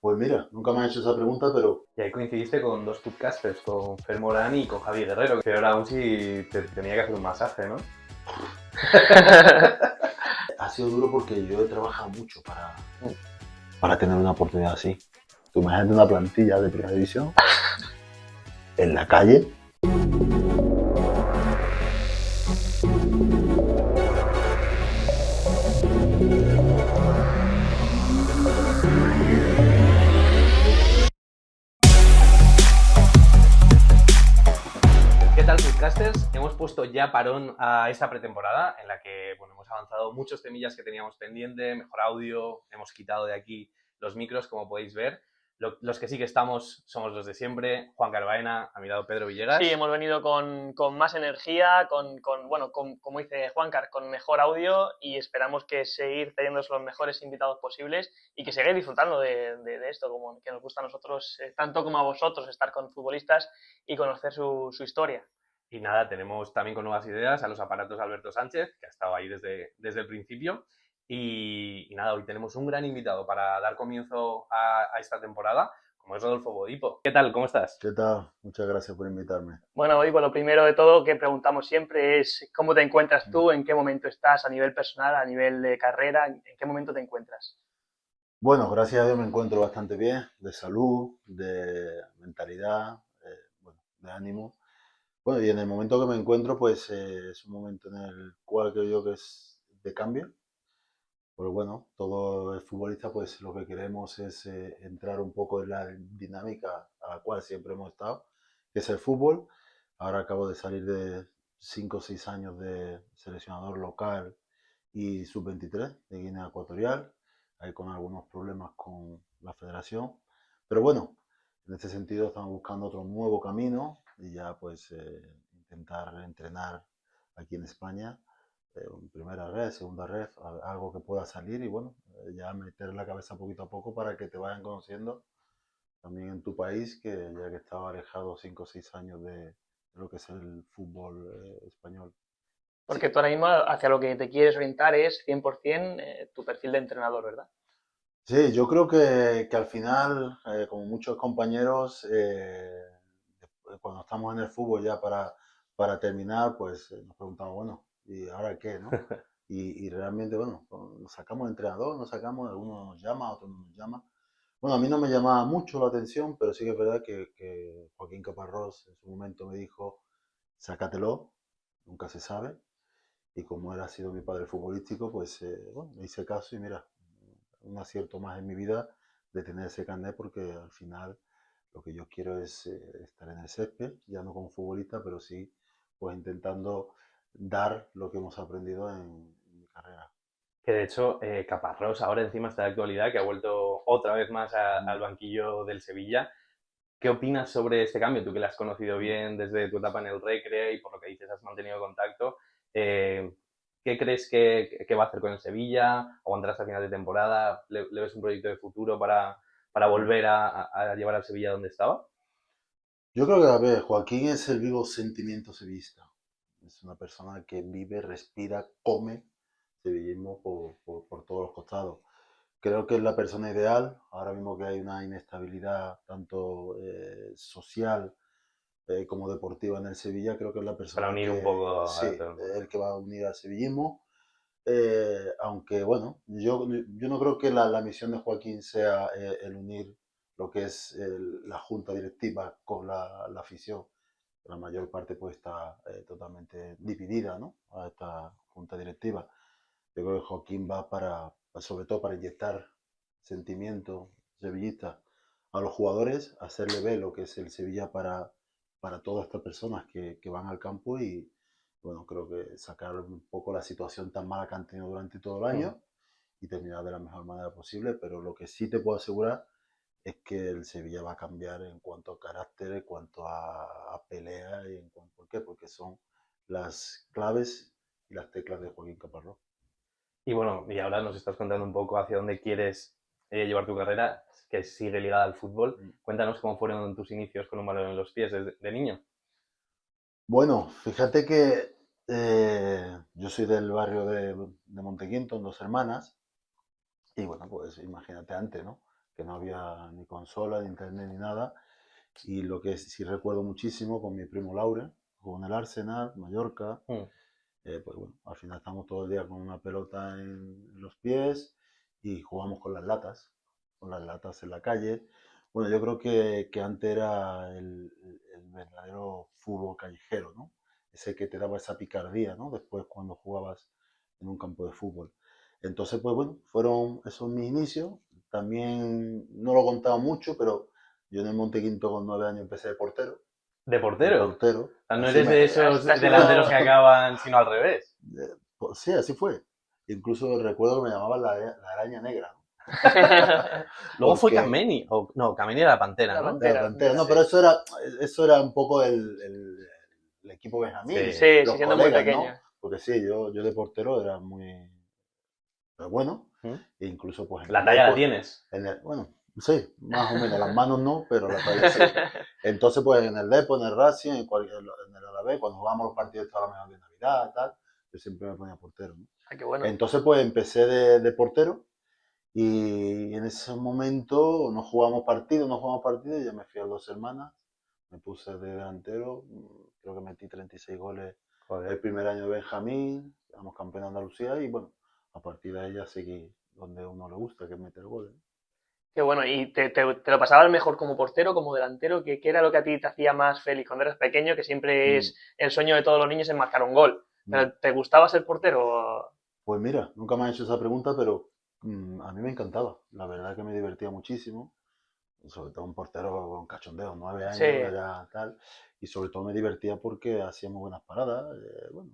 Pues mira, nunca me han hecho esa pregunta, pero Y ahí coincidiste con dos podcasters, con Fer Morán y con Javi Guerrero. Peor aún si te tenía que hacer un masaje, ¿no? ha sido duro porque yo he trabajado mucho para tener una oportunidad así. Tú imagínate una plantilla de primera división en la calle. ¿Qué tal, podcasters? Hemos puesto ya parón a esta pretemporada en la que hemos avanzado muchos temillas que teníamos pendiente, mejor audio, hemos quitado de aquí los micros, como podéis ver. Los que sí que estamos somos los de siempre, Juan Carbaena, a mi lado Pedro Villegas. Sí, hemos venido con más energía, como dice Juancar, con mejor audio, y esperamos que seguir teniendo los mejores invitados posibles y que sigáis disfrutando de esto, como que nos gusta a nosotros, tanto como a vosotros, estar con futbolistas y conocer su historia. Y nada, tenemos también con nuevas ideas a los aparatos Alberto Sánchez, que ha estado ahí desde el principio. Y nada, hoy tenemos un gran invitado para dar comienzo a esta temporada, como es Rodolfo Bodipo. ¿Qué tal? ¿Cómo estás? ¿Qué tal? Muchas gracias por invitarme. Bueno, Bodipo, lo primero de todo que preguntamos siempre es ¿cómo te encuentras tú? ¿En qué momento estás a nivel personal, a nivel de carrera? ¿En qué momento te encuentras? Bueno, gracias a Dios me encuentro bastante bien, de salud, de mentalidad, de ánimo. Bueno, y en el momento que me encuentro, pues es un momento en el cual creo yo que es de cambio. Pues bueno, todo el futbolista, pues lo que queremos es entrar un poco en la dinámica a la cual siempre hemos estado, que es el fútbol. Ahora acabo de salir de 5 o 6 años de seleccionador local y sub-23 de Guinea Ecuatorial, ahí con algunos problemas con la federación. Pero bueno, en este sentido estamos buscando otro nuevo camino y ya pues intentar entrenar aquí en España, primera red, segunda red, algo que pueda salir y bueno, ya meter la cabeza poquito a poco para que te vayan conociendo también en tu país, que ya que estaba alejado 5 o 6 años de lo que es el fútbol español. Porque tú ahora mismo hacia lo que te quieres orientar es 100% tu perfil de entrenador, ¿verdad? Sí, yo creo que al final, como muchos compañeros, cuando estamos en el fútbol ya para terminar, pues nos preguntamos, bueno, ¿y ahora qué, no? Y realmente, bueno, nos sacamos de entrenador, nos sacamos, algunos nos llama, otros no nos llama. Bueno, a mí no me llamaba mucho la atención, pero sí que es verdad que Joaquín Caparrós en su momento me dijo, sácatelo, nunca se sabe. Y como él ha sido mi padre futbolístico, pues bueno, me hice caso y mira, un acierto más en mi vida de tener ese carnet porque al final lo que yo quiero es estar en el césped, ya no como futbolista, pero sí pues intentando dar lo que hemos aprendido en mi carrera. Que de hecho, Caparrós ahora encima está de actualidad, que ha vuelto otra vez más al banquillo del Sevilla. ¿Qué opinas sobre este cambio? Tú que lo has conocido bien desde tu etapa en el Recre y por lo que dices has mantenido contacto. Eh, ¿Qué crees que va a hacer con el Sevilla? ¿Aguantará hasta final de temporada? ¿Le ves un proyecto de futuro para volver a llevar al Sevilla donde estaba? Yo creo que, a ver, Joaquín es el vivo sentimiento sevillista. Es una persona que vive, respira, come sevillismo por todos los costados. Creo que es la persona ideal, ahora mismo que hay una inestabilidad tanto social como deportiva en el Sevilla, creo que es la Para persona unir un que, poco sí, a todo el es mundo. el que va a unir al sevillismo. Aunque bueno, yo no creo que la misión de Joaquín sea el unir lo que es la junta directiva con la afición. La mayor parte pues está totalmente dividida, ¿no? A esta junta directiva. Yo creo que Joaquín va sobre todo para inyectar sentimiento sevillista a los jugadores, hacerle ver lo que es el Sevilla para todas estas personas que van al campo y, bueno, creo que sacar un poco la situación tan mala que han tenido durante todo el año y terminar de la mejor manera posible, pero lo que sí te puedo asegurar es que el Sevilla va a cambiar en cuanto a carácter, en cuanto a pelea y en cuanto, ¿por qué? Porque son las claves y las teclas de Joaquín Caparrós. Y bueno, y ahora nos estás contando un poco hacia dónde quieres llevar tu carrera, que sigue ligada al fútbol. Cuéntanos cómo fueron tus inicios con un balón en los pies de niño. Bueno, fíjate que yo soy del barrio de Montequinto, en Dos Hermanas, y bueno, pues imagínate antes, ¿no? que no había ni consola, ni internet, ni nada. Y lo que sí recuerdo muchísimo con mi primo Laure, jugó en el Arsenal, Mallorca. Pues bueno, al final estamos todo el día con una pelota en los pies y jugamos con las latas en la calle. Bueno, yo creo que antes era el verdadero fútbol callejero, ¿no? Ese que te daba esa picardía, ¿no? Después cuando jugabas en un campo de fútbol. Entonces, pues bueno, fueron esos mis inicios. También no lo he contado mucho, pero yo en el Montequinto con 9 años empecé de portero. ¿De De portero? portero. O sea, no Así eres de esos Has sido- delanteros que acaban sino al revés. Pues sí, así fue. Incluso recuerdo que me llamaban la araña negra, ¿no? Luego fue Porque Kameni, o no, Kameni era la Pantera, La ¿no? Pantera. la cantera, no, Sí. pero eso era un poco el equipo Benjamín, Sí. Sí, los siendo muy colegas, pequeño. ¿no? Porque sí, yo de portero era muy bueno, ¿Mm? e incluso pues en La el talla la Depor, tienes. bueno, sí, más o menos, las manos no, pero la talla sí. Entonces pues en el Depor, en el Racing, en el Alavés, cuando jugábamos los partidos a la mejor de Navidad, tal, yo siempre me ponía portero, ¿no? Ah, qué bueno. Entonces pues empecé de portero. Y en ese momento no jugábamos partidos, ya me fui a Dos Hermanas, me puse de delantero, creo que metí 36 goles el Joder. primer año de Benjamín, éramos campeón de Andalucía y bueno, a partir de ahí ya seguí donde a uno le gusta, que es meter goles. Qué bueno. ¿Y te lo pasabas mejor como portero, como delantero? ¿Qué era lo que a ti te hacía más feliz cuando eras pequeño? Que siempre Mm, es el sueño de todos los niños en marcar un gol. mm. ¿Pero te gustaba ser portero? Pues mira, nunca me han hecho esa pregunta, pero a mí me encantaba, la verdad que me divertía muchísimo. Sobre todo un portero con cachondeo, 9 años, Sí. era tal, y sobre todo me divertía porque hacíamos buenas paradas, bueno,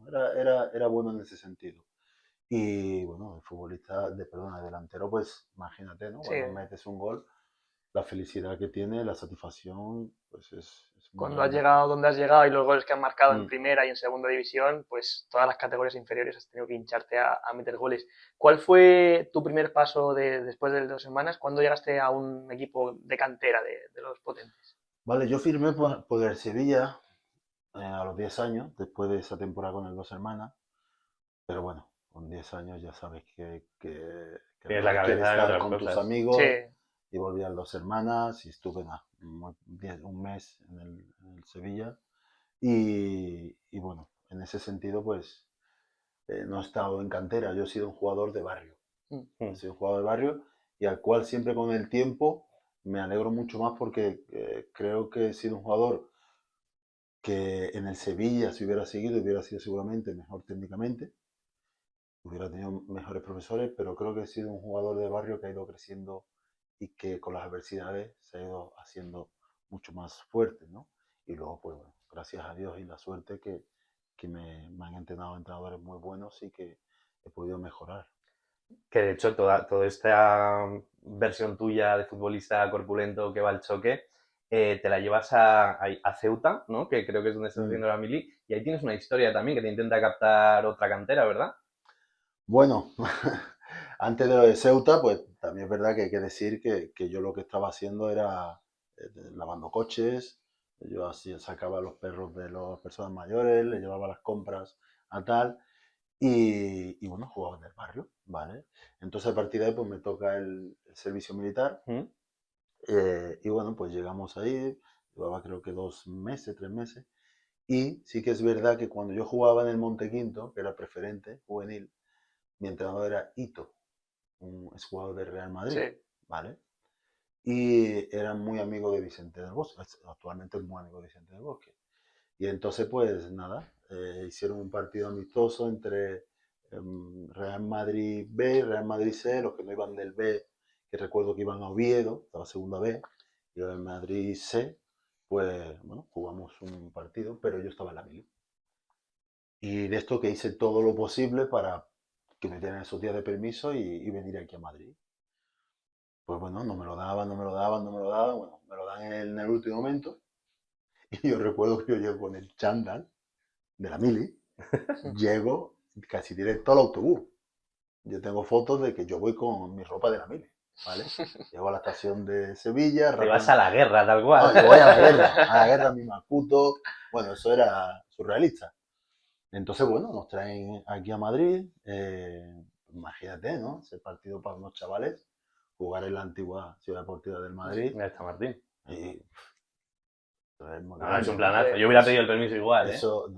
era bueno en ese sentido. Y bueno, el futbolista, perdón, el delantero, pues imagínate, ¿no? Sí. Cuando metes un gol, la felicidad que tiene, la satisfacción, pues es muy Cuando has grande. llegado donde has llegado y los goles que has marcado en Mm, primera y en segunda división, pues todas las categorías inferiores has tenido que hincharte a meter goles. ¿Cuál fue tu primer paso después de 2 semanas? ¿Cuándo llegaste a un equipo de cantera de los potentes? Vale, yo firmé por el Sevilla a los 10 años, después de esa temporada con el Dos Hermanas, pero bueno, con 10 años ya sabes que Tienes lo la que quieres cabeza en estar otras con tus cosas. Sí, amigos y volví a Dos Hermanas y estuve nada, un mes en el Sevilla y bueno, en ese sentido pues no he estado en cantera, yo he sido un jugador de barrio, he Mm. sido un jugador de barrio y al cual siempre con el tiempo me alegro mucho más porque creo que he sido un jugador que en el Sevilla, si hubiera seguido, hubiera sido seguramente mejor técnicamente, hubiera tenido mejores profesores, pero creo que he sido un jugador de barrio que ha ido creciendo y que con las adversidades se ha ido haciendo mucho más fuerte, ¿no? Y luego, pues bueno, gracias a Dios y la suerte que me han entrenado entrenadores muy buenos y que he podido mejorar. Que de hecho toda esta versión tuya de futbolista corpulento que va al choque, te la llevas a Ceuta, ¿no? Que creo que es donde estás Mm. haciendo la mili, y ahí tienes una historia también que te intenta captar otra cantera, ¿verdad? Bueno, antes de lo de Ceuta, pues también es verdad que hay que decir que yo lo que estaba haciendo era lavando coches, yo así sacaba a los perros de las personas mayores, les llevaba las compras a tal, y bueno, jugaba en el barrio, ¿vale? Entonces a partir de ahí pues me toca el servicio militar, ¿Mm? y bueno, pues llegamos ahí, llevaba creo que 2 meses, 3 meses, y sí que es verdad que cuando yo jugaba en el Montequinto, que era preferente, juvenil, mi entrenador era Ito, un exjugador del Real sí. Madrid, ¿vale? Y era muy amigo de Vicente del Bosque, actualmente es muy amigo de Vicente del Bosque. Y entonces, pues nada, hicieron un partido amistoso entre Real Madrid B y Real Madrid C, los que no iban del B, que recuerdo que iban a Oviedo, estaba segunda B, y el Madrid C, pues bueno, jugamos un partido, pero yo estaba en la mili. Y de esto que hice todo lo posible para que me dieran esos días de permiso y venir aquí a Madrid. Pues bueno, no me lo daban, no me lo daban, no me lo daban. Bueno, me lo dan en el último momento. Y yo recuerdo que yo llego con el chándal de la mili, llego casi directo al autobús. Yo tengo fotos de que yo voy con mi ropa de la mili, ¿vale? Llego a la estación de Sevilla, Te vas a la guerra, tal No, cual. yo voy a la guerra, mi Macuto. Bueno, eso era surrealista. Entonces, bueno, nos traen aquí a Madrid. Imagínate, ¿no? Ese partido para unos chavales jugar en la antigua Ciudad Deportiva del Madrid. Ya está Martín. Y, es muy No, grande, es un ¿no? planazo. Yo hubiera pedido el permiso igual, ¿eh? Eso,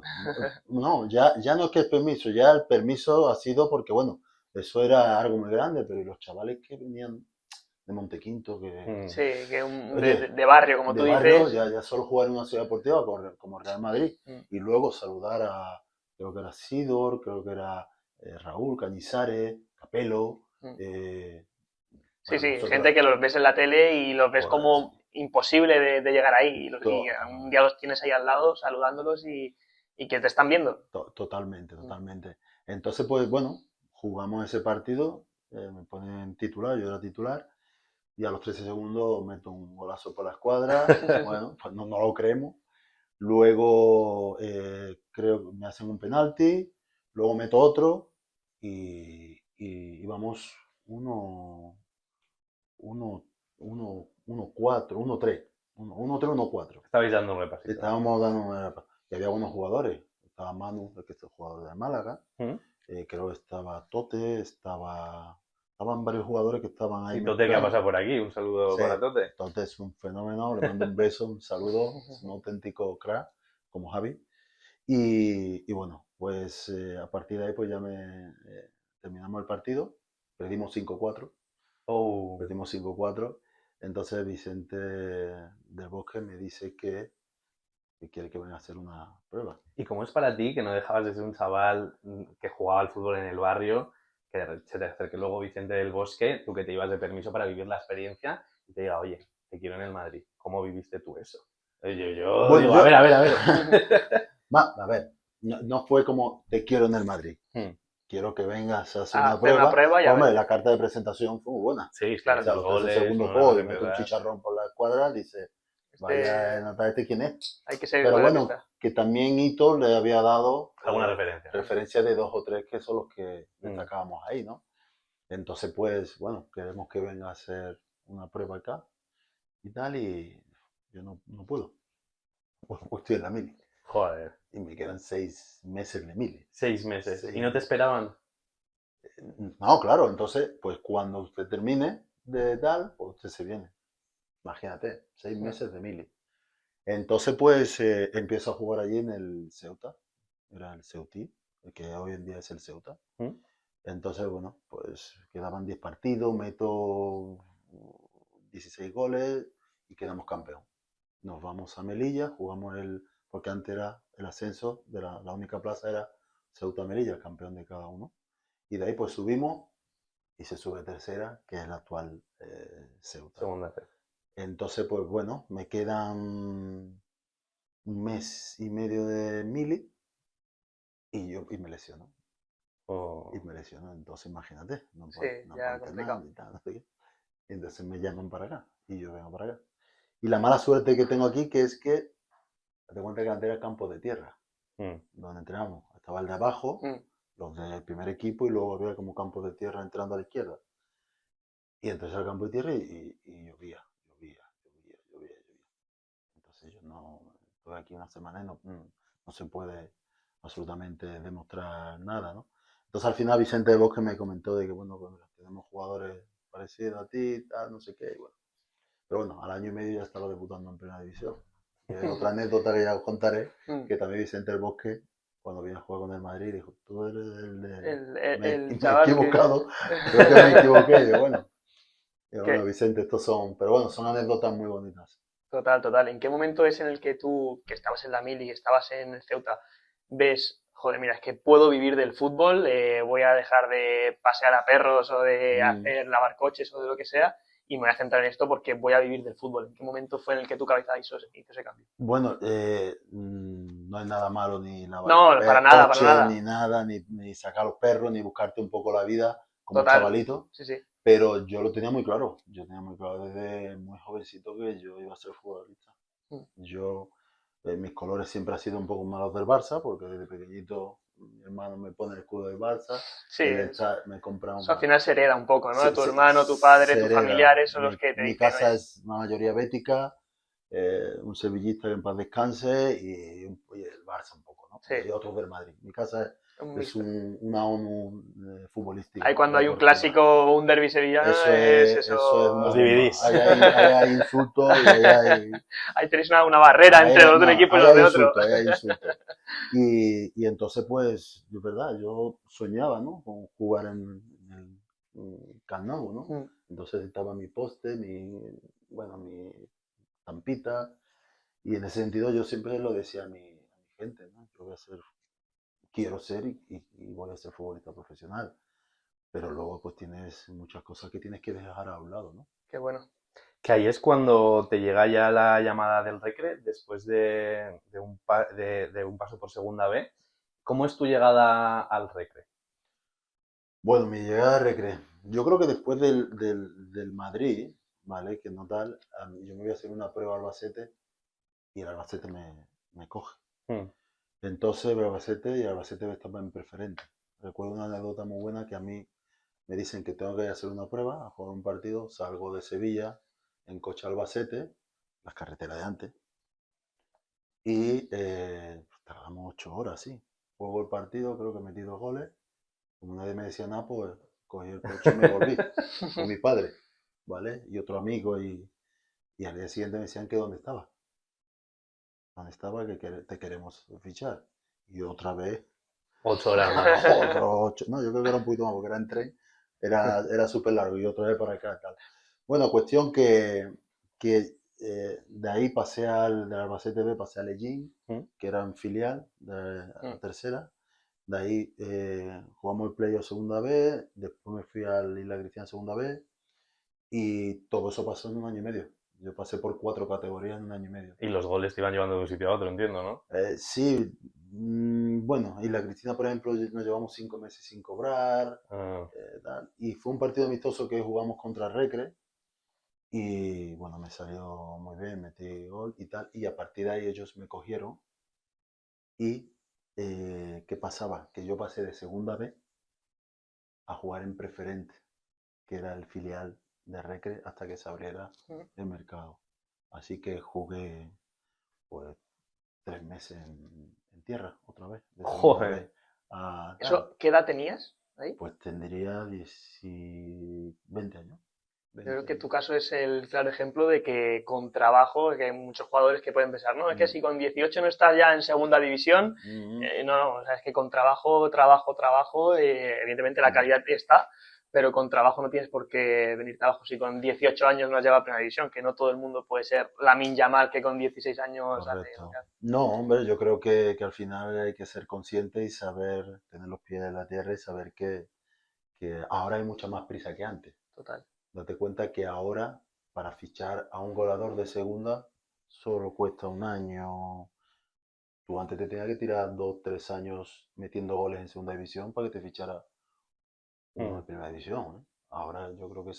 no, ya no es que el permiso, ya el permiso ha sido porque, bueno, eso era algo muy grande, pero ¿y los chavales que venían de Montequinto, que Sí, que oye, de barrio, como de tú barrio, dices. ya solo jugar en una ciudad deportiva como Real Madrid, y luego saludar a, creo que era Sidor, creo que era Raúl, Cañizares, Capello, Sí, bueno, sí, nosotros, gente que los ves en la tele y los ves correcto. como imposible de llegar ahí. Y To- un día los tienes ahí al lado saludándolos y que te están viendo. Totalmente, totalmente. Entonces, pues bueno, jugamos ese partido, me ponen titular, yo era titular, y a los 13 segundos meto un golazo por la escuadra. Bueno, pues no lo creemos. Luego creo que me hacen un penalti, luego meto otro y íbamos 1-4, 1-3, 1-3, 1-4. Estabais dando un repasito. Estábamos dando, y había buenos jugadores. Estaba Manu, que es el jugador de Málaga. Creo que estaba Tote, estaban varios jugadores que estaban ahí. Y Tote que ha pasado por aquí, un saludo Sí, para Tote. Tote es un fenómeno, le mando un beso, un saludo, es un auténtico crack, como Javi. Y bueno, pues a partir de ahí pues ya terminamos el partido, perdimos 5-4. Oh. Perdimos 5-4. Entonces Vicente del Bosque me dice que quiere que venga a hacer una prueba. ¿Y cómo es para ti que no dejabas de ser un chaval que jugaba al fútbol en el barrio, que se te acerque luego Vicente del Bosque, tú que te ibas de permiso para vivir la experiencia y te diga, oye, te quiero en el Madrid? ¿Cómo viviste tú eso? Bueno, digo, a ver. A ver, no fue como te quiero en el Madrid. Quiero que vengas a hacer una prueba. Hombre, la carta de presentación fue muy buena. Sí, claro. O sea, los 13 segundos juego y meto un chicharrón por la escuadra, dice, vaya, nota quién es. Hay que ser. Pero bueno, que también Hito le había dado alguna referencia de 2 o 3 que son los que destacábamos ahí, ¿no? Entonces, pues, bueno, queremos que venga a hacer una prueba acá y tal, y yo no puedo. Pues estoy en la mili. Joder. Y me quedan 6 meses de mili. 6 meses. ¿Y no te esperaban? No, claro, entonces, pues cuando usted termine de tal, pues usted se viene. Imagínate, 6 meses de mili. Entonces, pues empiezo a jugar allí en el Ceuta. Era el Ceutí, el que hoy en día es el Ceuta. Entonces, bueno, pues quedaban 10 partidos, meto 16 goles y quedamos campeón. Nos vamos a Melilla, jugamos porque antes era el ascenso, de la única plaza era Ceuta-Melilla, el campeón de cada uno. Y de ahí pues subimos y se sube a tercera, que es la actual Ceuta. Segunda. Entonces, pues bueno, me quedan un mes y medio de mili y me lesiono. Y me lesiono, entonces imagínate, no puedo entrenar y tal, no sé qué. Entonces me llaman para acá y yo vengo para acá. Y la mala suerte que tengo aquí que es que, te cuenta que antes era campo de tierra, donde entrenamos. Estaba el de abajo, los del primer equipo, y luego había como campo de tierra entrando a la izquierda. Y entonces al campo de tierra y llovía. Entonces yo no, estoy aquí una semana y no se puede absolutamente demostrar nada, ¿no? Entonces al final Vicente de Bosque me comentó de que, bueno, pues tenemos jugadores parecidos a ti, tal, no sé qué, y bueno. Pero bueno, al año y medio ya estaba debutando en Primera División. Y hay otra anécdota que ya os contaré, que también Vicente del Bosque, cuando vino a jugar con el Madrid, dijo, tú eres me he equivocado, creo que me equivoqué. Y bueno, Vicente, estos son, pero bueno, son anécdotas muy bonitas. Total. ¿En qué momento es en el que tú, que estabas en la mili, estabas en el Ceuta, ves, joder, mira, es que puedo vivir del fútbol, voy a dejar de pasear a perros o de hacer lavar coches o de lo que sea, y me voy a centrar en esto porque voy a vivir del fútbol? ¿En qué momento fue en el que tu cabeza hizo ese cambio? Bueno, no hay nada malo ni lavar para nada, ni nada, ni sacar los perros, ni buscarte un poco la vida como chavalito. Sí. Pero yo lo tenía muy claro. Yo tenía muy claro desde muy jovencito que yo iba a ser futbolista. Yo, mis colores siempre han sido un poco malos del Barça, porque desde pequeñito mi hermano me pone el escudo del Barça. Sí, me compra al final se hereda un poco, ¿no? Tu hermano, tu padre, tus familiares son los que te dicen. Mi casa es una mayoría bética, un sevillista que en paz descanse y el Barça un poco, ¿no? Sí. Y otros del Madrid. Mi casa es Un es mixto. una ONU futbolística. Ahí cuando hay un deportiva. clásico o un derbi sevillano Eso es una Os bomba. dividís. Ahí hay insultos y ahí tenéis una barrera entre los de un no, equipo y ahí los hay de otro. insultos, ahí hay insultos. Y entonces, pues, de verdad, yo soñaba, ¿no? Con jugar en el Camp Nou, ¿no? Mm. Entonces estaba mi poste, bueno, mi tampita, y en ese sentido yo siempre lo decía a mi gente, ¿no? Yo quiero ser y voy a ser futbolista profesional, pero luego pues tienes muchas cosas que tienes que dejar a un lado, ¿no? Qué bueno. Que ahí es cuando te llega ya la llamada del Recre, después de un paso por segunda B. ¿Cómo es tu llegada al Recre? Bueno, mi llegada de Recre, yo creo que después del Madrid, ¿vale? Que no tal, yo me voy a hacer una prueba a Albacete y el Albacete me coge. Mm. Entonces veo Albacete y Albacete estaba en preferente. Recuerdo una anécdota muy buena que a mí me dicen que tengo que hacer una prueba, a jugar un partido, salgo de Sevilla en coche a Albacete, las carreteras de antes, y tardamos 8 horas, sí. Juego el partido, creo que metí 2 goles. Como nadie me decía nada, pues cogí el coche y me volví con mi padre, ¿vale? Y otro amigo, y al día siguiente me decían que dónde estaba. ¿Dónde estaba? Que te queremos fichar. Y otra vez 8 horas más. otros 8, no, yo creo que era un poquito más porque era en tren, era súper largo y otra vez para acá, tal. Bueno, cuestión que de ahí del Albacete B pasé a Lejín, Mm. que era en filial de la Mm. tercera. De ahí jugamos el playoff segunda B, después me fui al Isla Cristiana segunda B y todo eso pasó en un año y medio. Yo pasé por 4 categorías en un año y medio. Y los goles te iban llevando de un sitio a otro, entiendo, ¿no? Sí, bueno, y la Cristina, por ejemplo, nos llevamos 5 meses sin cobrar, Ah, tal. Y fue un partido amistoso que jugamos contra Recre y bueno, me salió muy bien, metí gol y tal. Y a partir de ahí ellos me cogieron y ¿qué pasaba? Que yo pasé de segunda B a jugar en preferente, que era el filial de Recre hasta que se abriera el mercado. Así que jugué pues 3 meses en tierra otra vez, de segunda joder. B a tal. ¿Eso qué edad tenías ahí? Pues tendría 20 años. Yo creo 20 que años. tu caso es el claro ejemplo de que con trabajo, que hay muchos jugadores que pueden pensar, no, es que Mm, si con 18 no estás ya en segunda división, mm, no, no, o sea, es que con trabajo, evidentemente la mm. calidad está, pero con trabajo no tienes por qué venirte abajo si con 18 años no has llegado a primera división, que no todo el mundo puede ser Lamine Yamal que con 16 años hace lo que Correcto. hace. No, hombre, yo creo que al final hay que ser consciente y saber tener los pies en la tierra y saber que ahora hay mucha más prisa que antes. Total. Date cuenta que ahora, para fichar a un goleador de segunda, solo cuesta un año. Tú antes te tenías que tirar 2, 3 años metiendo goles en segunda división para que te fichara uno Mm. de primera división, ¿eh? Ahora yo creo que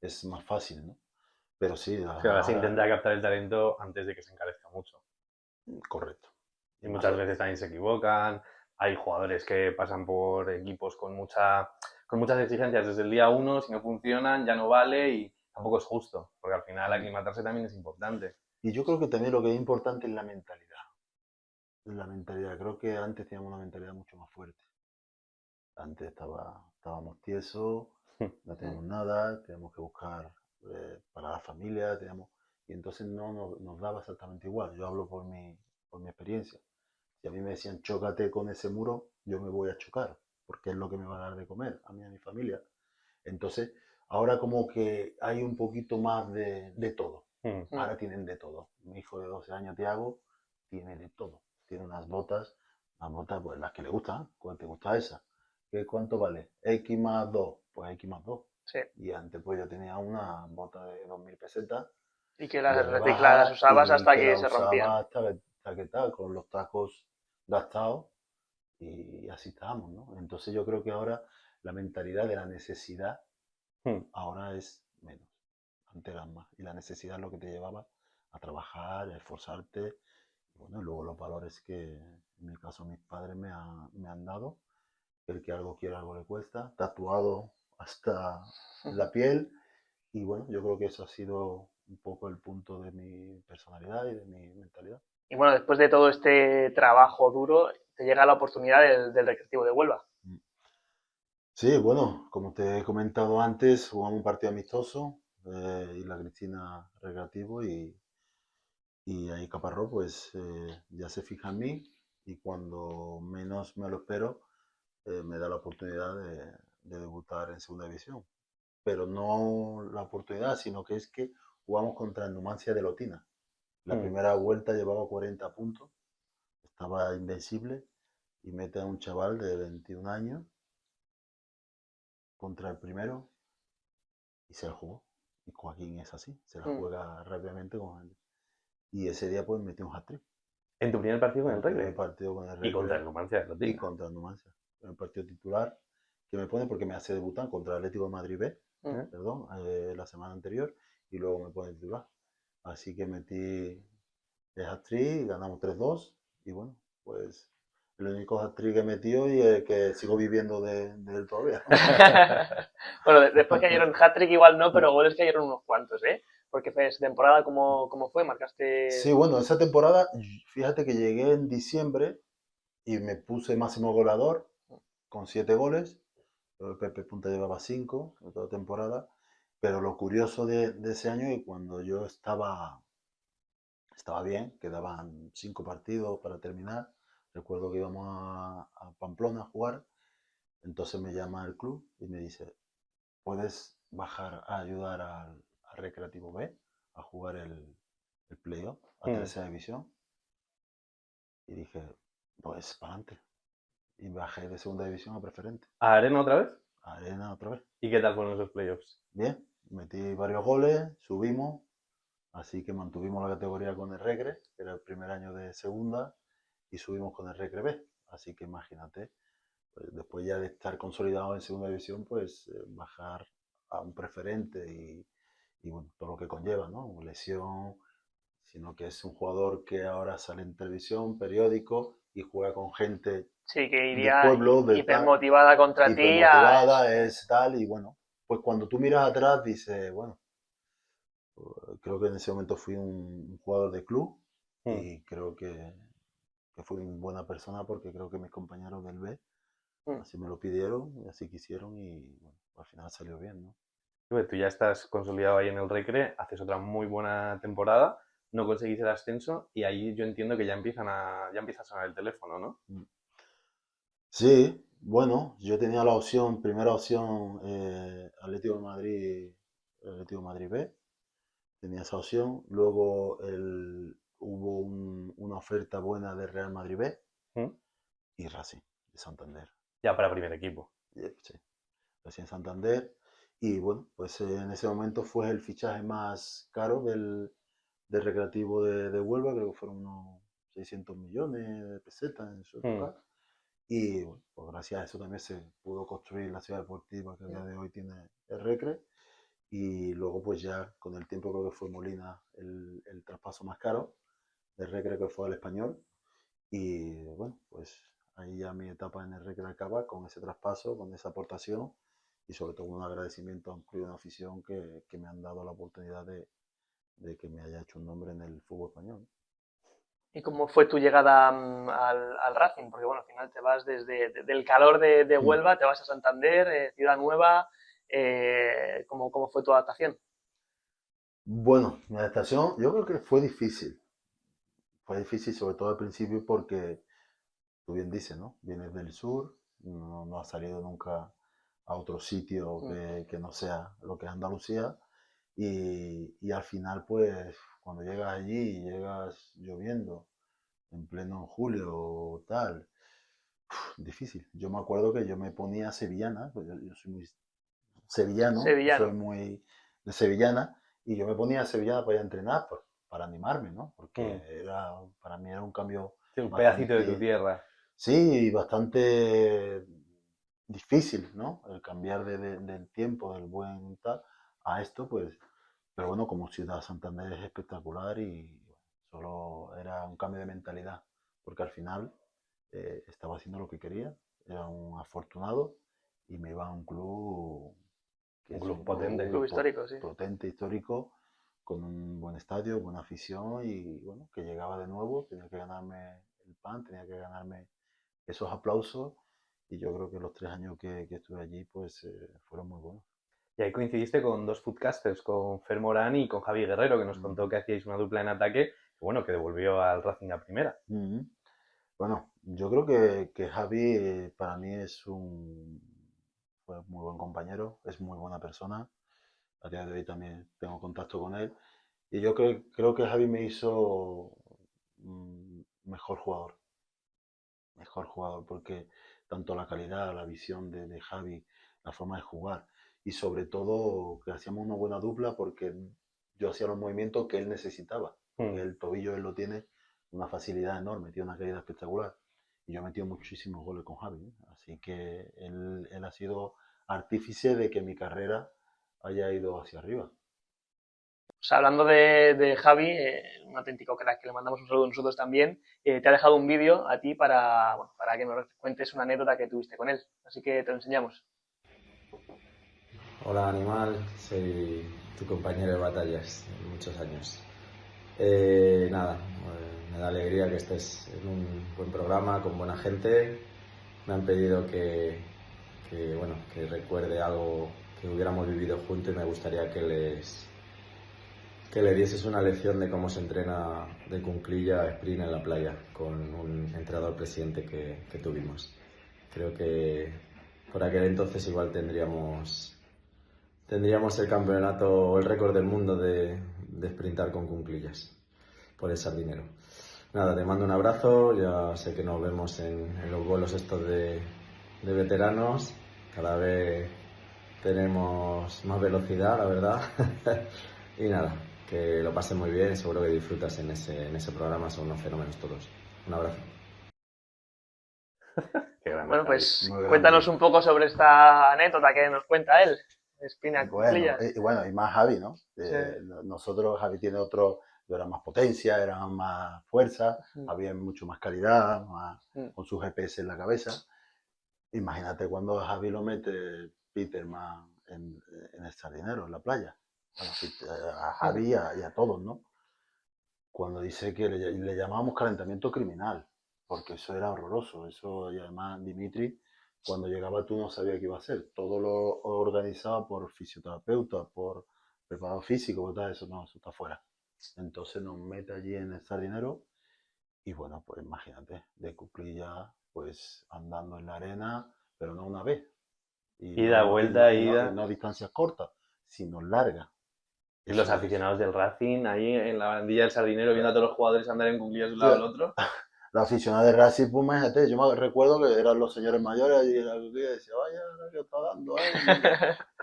es más fácil, ¿no? Pero sí, Sí, ahora se ahora, intenta captar el talento antes de que se encarezca mucho. correcto. Y Y más, muchas veces también se equivocan. Hay jugadores que pasan por equipos con muchas exigencias desde el día uno. Si no funcionan, ya no vale y tampoco es justo, porque al final aclimatarse también es importante. y yo creo que también lo que es importante es la mentalidad. La mentalidad, creo que antes teníamos una mentalidad mucho más fuerte. Antes estábamos tiesos, no teníamos nada, teníamos que buscar para la familia, y entonces no nos daba exactamente igual. Yo hablo por mi experiencia. Si a mí me decían chócate con ese muro, yo me voy a chocar, porque es lo que me va a dar de comer a mí y a mi familia. Entonces, ahora como que hay un poquito más de todo. Mm. Ahora tienen de todo. Mi hijo de 12 años, Tiago, tiene de todo. Tiene unas botas pues las que le gustan. ¿Cuál te gusta esa? ¿Cuánto vale? X más 2, pues X más 2. Sí. Y antes pues yo tenía una bota de 2.000 pesetas Y que de las recicladas rebaja usabas y hasta que que la se rompían. usaba hasta que tal, con los tacos gastados y así estábamos, ¿no? Entonces yo creo que ahora la mentalidad de la necesidad Mm. ahora es menos, antes eran más. Y la necesidad es lo que te llevaba a trabajar, a esforzarte. Y bueno, y luego los valores que en mi caso mis padres me han dado. El que algo quiere, algo le cuesta. Tatuado hasta la piel. Y bueno, yo creo que eso ha sido un poco el punto de mi personalidad y de mi mentalidad. Y bueno, después de todo este trabajo duro, te llega la oportunidad del Recreativo de Huelva. Sí, bueno, como te he comentado antes, jugamos un partido amistoso y la Cristina Recreativo y ahí Caparrós pues ya se fija en mí y cuando menos me lo espero me da la oportunidad de debutar en segunda división. Pero no la oportunidad, sino que es que jugamos contra el Numancia de Lotina. La Mm. primera vuelta llevaba 40 puntos, estaba invencible y mete a un chaval de 21 años contra el primero y se la jugó. Y Joaquín es así, se la Mm. juega rápidamente con él. Y ese día pues metió un hat-trick. En tu primer partido con El el primer Recre. partido con el Y contra Recre el Numancia de y Latina. contra el Numancia. El partido titular que me pone porque me hace debutar contra el Atlético de Madrid B, Mm. ¿Eh? perdón, la semana anterior y luego me pone titular. Así que metí el hat-trick, ganamos 3-2 y bueno, pues el único hat-trick que metió y el que sigo viviendo de él todavía. Bueno, después cayeron hat-trick igual no, pero goles cayeron unos cuantos, ¿eh? Porque fue esa temporada, ¿cómo fue? Sí, Marcaste... bueno, esa temporada, fíjate que llegué en diciembre y me puse máximo goleador con 7 goles. Pepe Punta llevaba 5 en toda temporada. Pero lo curioso de ese año es cuando yo estaba bien, quedaban 5 partidos para terminar. Recuerdo que íbamos a Pamplona a jugar. Entonces me llama el club y me dice, ¿puedes bajar a ayudar al Recreativo B a jugar el playoff a Mm. tercera división? Y dije, pues para adelante. Y bajé de segunda división a preferente. ¿A Arena otra vez? Arena otra vez. ¿Y qué tal fueron esos playoffs? Bien, metí varios goles, subimos, así que mantuvimos la categoría con el Recre, que era el primer año de segunda, y subimos con el Recre B. Así que imagínate, pues, después ya de estar consolidado en segunda división, pues bajar a un preferente y bueno, todo lo que conlleva, ¿no? Lesión, sino que es un jugador que ahora sale en televisión, periódico y juega con gente Sí, que del iría pueblo, del tal, hipermotivada contra ti hipermotivada, es tal, y bueno, pues cuando tú miras atrás dices, bueno, creo que en ese momento fui un jugador de club Mm. y creo que fui una buena persona porque creo que mis compañeros del B Mm. así me lo pidieron y así quisieron y bueno, al final salió bien, ¿no? Pues tú ya estás consolidado ahí en el Recre, haces otra muy buena temporada, no conseguís el ascenso y ahí yo entiendo que ya empieza a sonar el teléfono, ¿no? Mm. Sí, bueno, yo tenía la opción, primera opción, Atlético de Madrid B, tenía esa opción. Luego hubo una oferta buena de Real Madrid B ¿Mm? y Racing de Santander. Ya para primer equipo. Sí, Racing Santander. Y bueno, pues en ese momento fue el fichaje más caro del Recreativo de Huelva, creo que fueron unos 600 millones de pesetas en su Mm. época. Y bueno, pues gracias a eso también se pudo construir la ciudad deportiva que a día de hoy tiene el Recre. Y luego pues ya con el tiempo creo que fue Molina el traspaso más caro del Recre que fue al Español. Y bueno, pues ahí ya mi etapa en el Recre acaba con ese traspaso, con esa aportación y sobre todo un agradecimiento a un club de una afición que me han dado la oportunidad de que me haya hecho un nombre en el fútbol español. ¿Y cómo fue tu llegada al Racing? Porque bueno, al final te vas del calor de Mm. Huelva, te vas a Santander, ciudad nueva. ¿Cómo fue tu adaptación? Bueno, mi adaptación yo creo que fue difícil. Fue difícil sobre todo al principio porque tú bien dices, ¿no? Vienes del sur, no has salido nunca a otro sitio Mm. que no sea lo que es Andalucía y al final pues cuando llegas allí llegas lloviendo en pleno julio o tal, difícil. Yo me acuerdo que yo me ponía sevillana, pues yo soy muy sevillano, soy Sevillano. muy de sevillana y yo me ponía sevillana para ir a entrenar, para animarme, ¿no? Mm. Porque para mí era un cambio Sí, un pedacito de tu bastante, tierra. sí, bastante difícil, ¿no? El cambiar del tiempo, del buen tal, a esto, pues, pero bueno, como ciudad Santander es espectacular y bueno, solo era un cambio de mentalidad, porque al final estaba haciendo lo que quería, era un afortunado y me iba a un club que Un es club un potente. Club club histórico, sí. potente, histórico, con un buen estadio, buena afición y bueno, que llegaba de nuevo, tenía que ganarme el pan, tenía que ganarme esos aplausos y yo creo que los 3 años que estuve allí pues fueron muy buenos. Y ahí coincidiste con dos footcasters, con Fer Morán y con Javi Guerrero, que nos contó que hacíais una dupla en ataque, bueno, que devolvió al Racing a primera. Bueno, yo creo que Javi para mí fue muy buen compañero, es muy buena persona. A día de hoy también tengo contacto con él. Y yo creo que Javi me hizo mejor jugador. Mejor jugador porque tanto la calidad, la visión de Javi, la forma de jugar y sobre todo que hacíamos una buena dupla porque yo hacía los movimientos que él necesitaba. Porque el tobillo él lo tiene una facilidad enorme, tiene una calidad espectacular. Y yo he metido muchísimos goles con Javi. Así que él ha sido artífice de que mi carrera haya ido hacia arriba. O sea, hablando de Javi, un auténtico crack que le mandamos un saludo nosotros también, te ha dejado un vídeo a ti para que nos cuentes una anécdota que tuviste con él. Así que te lo enseñamos. Hola Animal, soy tu compañero de batallas de muchos años. Nada, me da alegría que estés en un buen programa con buena gente. Me han pedido que recuerde algo que hubiéramos vivido juntos y me gustaría que le dieses una lección de cómo se entrena de cunclilla a sprint en la playa con un entrenador presidente que tuvimos. Creo que por aquel entonces igual tendríamos el campeonato o el récord del mundo de sprintar con cunclillas por el sardinero. Nada, te mando un abrazo, ya sé que nos vemos en los vuelos estos de veteranos, cada vez tenemos más velocidad, la verdad. Y nada, que lo pases muy bien, seguro que disfrutas en ese programa, son unos fenómenos todos. Un abrazo. Qué grande, Bueno, Javi. pues Muy grande. cuéntanos un poco sobre esta anécdota que nos cuenta él. Espina Bueno, cuclillas. y más Javi, ¿no? Sí. Nosotros, Javi tiene otro, yo era más potencia, era más fuerza, había mucho más calidad, con su GPS en la cabeza. Imagínate cuando a Javi lo mete Peterman en el sardinero, en la playa. Bueno, a Javi y a todos, ¿no? Cuando dice que le llamábamos calentamiento criminal, porque eso era horroroso. Eso, y además Dimitri, cuando llegaba tú no sabía qué iba a hacer. Todo lo organizaba por fisioterapeuta, por preparador físico, tal, eso no, eso está fuera. Entonces nos mete allí en el sardinero y bueno, pues imagínate, de cuclilla, pues andando en la arena, pero no una vez. Ida, vuelta, ida. No distancias cortas, sino largas. Y los aficionados del Racing ahí en la barandilla del Sardinero viendo a todos los jugadores andar en cuclillas de un lado al otro. La aficionada de Racing, pues imagínate, yo me recuerdo que eran los señores mayores y la cuclilla decía, vaya, ahora que está dando,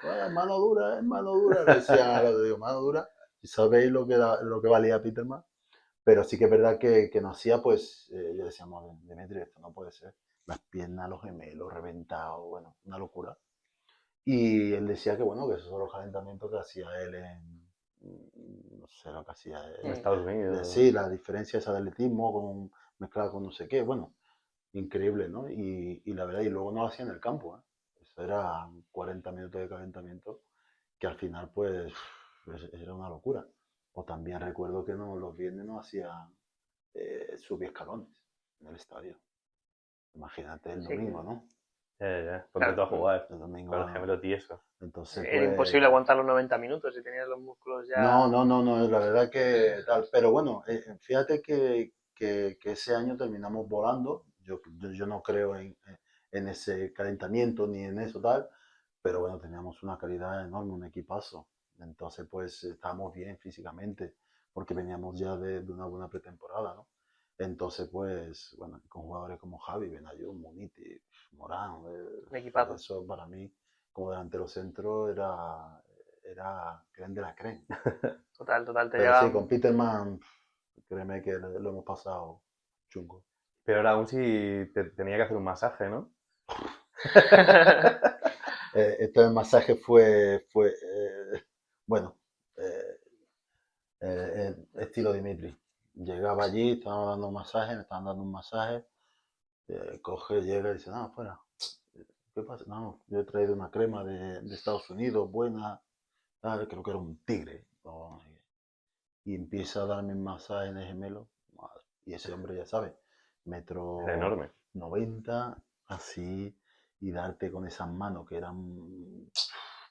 vaya, mano dura, le decía, digo, mano dura, y sabéis lo que valía Peterman, pero sí que es verdad que nos hacía, pues, yo decíamos, Dimitri, esto no puede ser, las piernas, los gemelos reventados, bueno, una locura. Y él decía que, bueno, que esos son los calentamientos que hacía él no sé lo que hacía él. En Estados Unidos. Sí, la diferencia esa de atletismo mezclada con no sé qué, bueno, increíble, ¿no? Y la verdad, y luego no lo hacía en el campo, ¿eh? Eso era 40 minutos de calentamiento, que al final, pues, era una locura. O también recuerdo que los viernes no hacía subir escalones en el estadio. Imagínate el domingo, ¿no? Ya. Ponte tú a jugar. El domingo. Con el gemelo tieso. Entonces, Era imposible aguantar los 90 minutos si tenías los músculos ya. No, la verdad que tal. Pero bueno, fíjate que ese año terminamos volando. Yo no creo en ese calentamiento ni en eso tal, pero bueno, teníamos una calidad enorme, un equipazo. Entonces, pues estábamos bien físicamente, porque veníamos ya de una buena pretemporada, ¿no? Entonces, pues, bueno, con jugadores como Javi, Benayoun, Muniti, Morán, Un equipazo. eso para mí, como delantero centro, era creen de la creen. Total, te Pero lleva. sí, con Peterman, créeme que lo hemos pasado chungo. Pero aún si te tenía que hacer un masaje, ¿no? Este masaje fue bueno, estilo Dimitri. Llegaba allí, estaban dando un masaje, me estaban dando un masaje, coge, llega y dice, no, fuera. ¿Qué pasa? No, yo he traído una crema de Estados Unidos, buena, tal, creo que era un tigre. No, y empieza a darme masaje en el gemelo. Madre, y ese hombre, ya sabes, metro Era enorme. 90, así, y darte con esas manos que eran,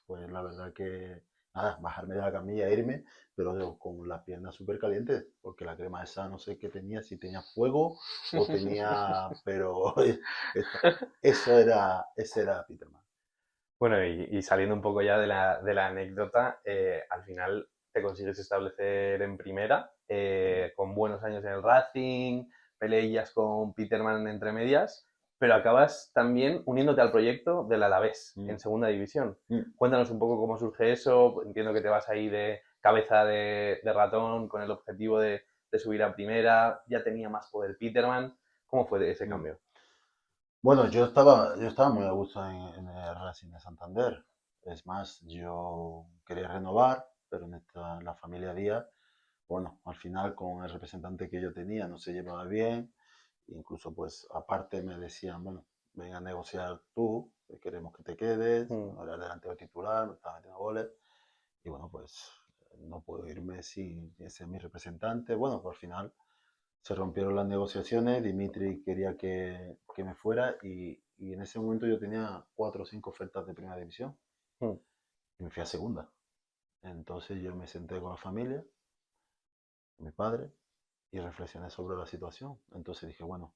pues la verdad que, nada, bajarme de la camilla e irme, pero con las piernas súper calientes, porque la crema esa no sé qué tenía, si tenía fuego o tenía, pero ese era Peterman. Bueno, y saliendo un poco ya de la anécdota, al final te consigues establecer en primera, con buenos años en el Racing, peleillas con Peterman entre medias, pero acabas también uniéndote al proyecto del Alavés en segunda división. Cuéntanos un poco cómo surge eso. Entiendo que te vas ahí de cabeza de ratón con el objetivo de subir a primera. Ya tenía más poder Peterman. ¿Cómo fue ese cambio? Bueno, yo estaba muy a gusto en el Racing de Santander. Es más, yo quería renovar, pero en la familia Díaz, bueno, al final con el representante que yo tenía no se llevaba bien. Incluso, pues, aparte me decían, bueno, ven a negociar tú, que queremos que te quedes, no era el delantero titular, me estaba metiendo goles. Y bueno, pues no puedo irme sin ese es mi representante. Bueno, pues al final se rompieron las negociaciones, Dimitri quería que me fuera y en ese momento yo tenía 4 o 5 ofertas de primera división Mm. y me fui a segunda. Entonces yo me senté con la familia, con mi padre, y reflexioné sobre la situación. Entonces dije, bueno,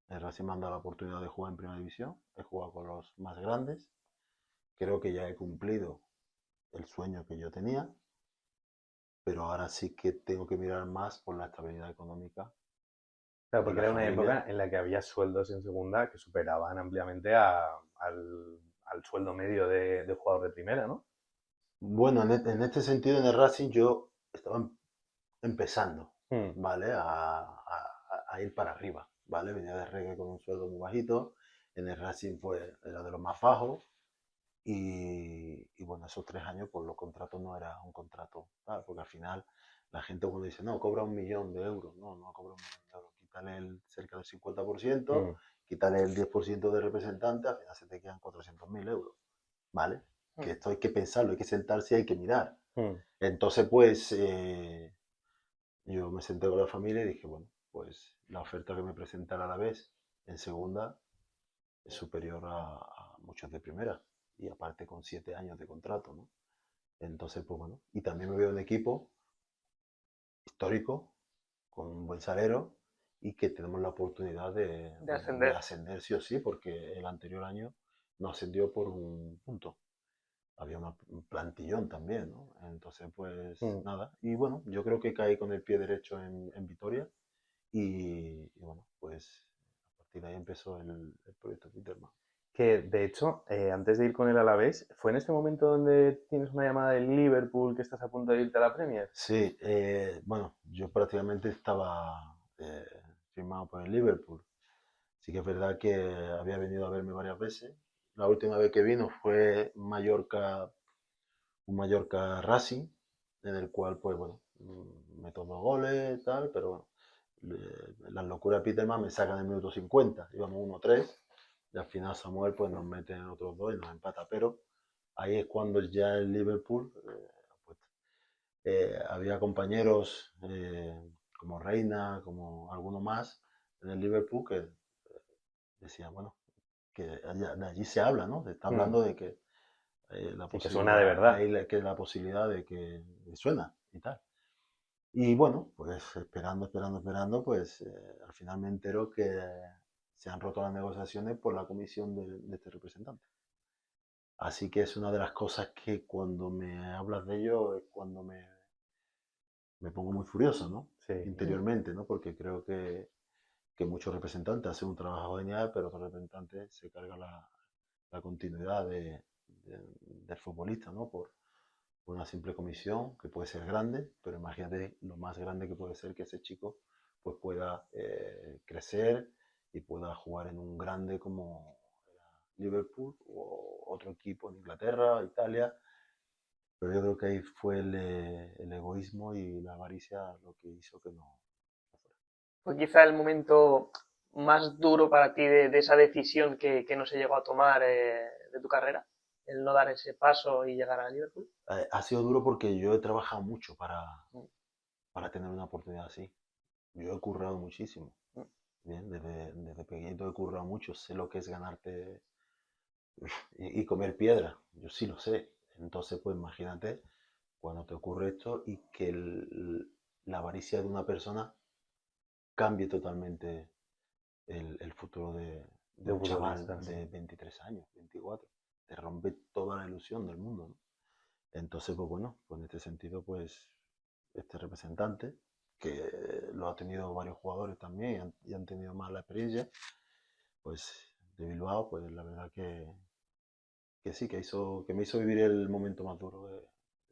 el Racing me han dado la oportunidad de jugar en primera división, he jugado con los más grandes, creo que ya he cumplido el sueño que yo tenía, pero ahora sí que tengo que mirar más por la estabilidad económica Claro, de porque la era una familia. época en la que había sueldos en segunda que superaban ampliamente al sueldo medio de jugador de primera, ¿no? Bueno, en este sentido, en el Racing yo estaba empezando, Mm. ¿vale? A ir para arriba, ¿vale? Venía de reggae con un sueldo muy bajito, en el Racing era de los más bajos y bueno, esos 3 años pues los contratos no era un contrato, ¿sabes? Porque al final la gente cuando dice, no, cobra 1 millón de euros, no cobra 1 millón de euros, quítale cerca del 50%, Mm. quítale el 10% de representante, al final se te quedan 400.000 euros, ¿vale? Que esto hay que pensarlo, hay que sentarse y hay que mirar. Mm. Entonces, pues, yo me senté con la familia y dije, bueno, pues la oferta que me presentara a la vez en segunda es superior a muchos de primera. Y aparte con 7 años de contrato, ¿no? Entonces, pues bueno, y también me veo en equipo histórico, con un buen salero y que tenemos la oportunidad De de ascender. ascender sí o sí, porque el anterior año no ascendió por un punto. Había un plantillón también, ¿no? Entonces, pues Mm. nada. Y bueno, yo creo que caí con el pie derecho en Vitoria y bueno, pues a partir de ahí empezó el proyecto Peterman. Que de hecho, antes de ir con el Alavés, ¿fue en este momento donde tienes una llamada del Liverpool que estás a punto de irte a la Premier? Sí, bueno, yo prácticamente estaba firmado por el Liverpool. Sí que es verdad que había venido a verme varias veces. La última vez que vino fue un Mallorca Racing, en el cual, pues bueno, meto 2 goles y tal, pero bueno, las locuras de Peterman me sacan en el minuto 50, íbamos 1-3, y al final Samuel pues nos mete en otros dos y nos empata, pero ahí es cuando ya el Liverpool, pues, había compañeros como Reina, como alguno más en el Liverpool que decían, bueno, que de allí se habla, ¿no? Se está Mm. hablando de que la Y que suena de posibilidad, verdad. hay que la posibilidad de que suena y tal. Y bueno, pues esperando, pues al final me entero que se han roto las negociaciones por la comisión de este representante. Así que es una de las cosas que cuando me hablas de ello es cuando me pongo muy furioso, ¿no? Sí. Interiormente, ¿no? Porque creo que muchos representantes hacen un trabajo genial, pero otros representantes se cargan la continuidad del futbolista, ¿no? Por una simple comisión que puede ser grande, pero imagínate lo más grande que puede ser que ese chico pues pueda crecer y pueda jugar en un grande como era Liverpool o otro equipo en Inglaterra, Italia, pero yo creo que ahí fue el egoísmo y la avaricia lo que hizo que no fuera. Fue quizá el momento más duro para ti de esa decisión que no se llegó a tomar de tu carrera, el no dar ese paso y llegar a Liverpool. Ha sido duro porque yo he trabajado mucho para tener una oportunidad así. Yo he currado muchísimo. Bien, desde pequeñito he currado mucho, sé lo que es ganarte y comer piedra, yo sí lo sé. Entonces, pues imagínate cuando te ocurre esto y que la avaricia de una persona cambie totalmente el futuro de De un chaval futbolistas. de 23 años, 24. Te rompe toda la ilusión del mundo, ¿no? Entonces, pues bueno, pues en este sentido, pues este representante, que lo ha tenido varios jugadores también y han tenido más la experiencia, pues de Bilbao, pues la verdad que sí, que me hizo vivir el momento más duro de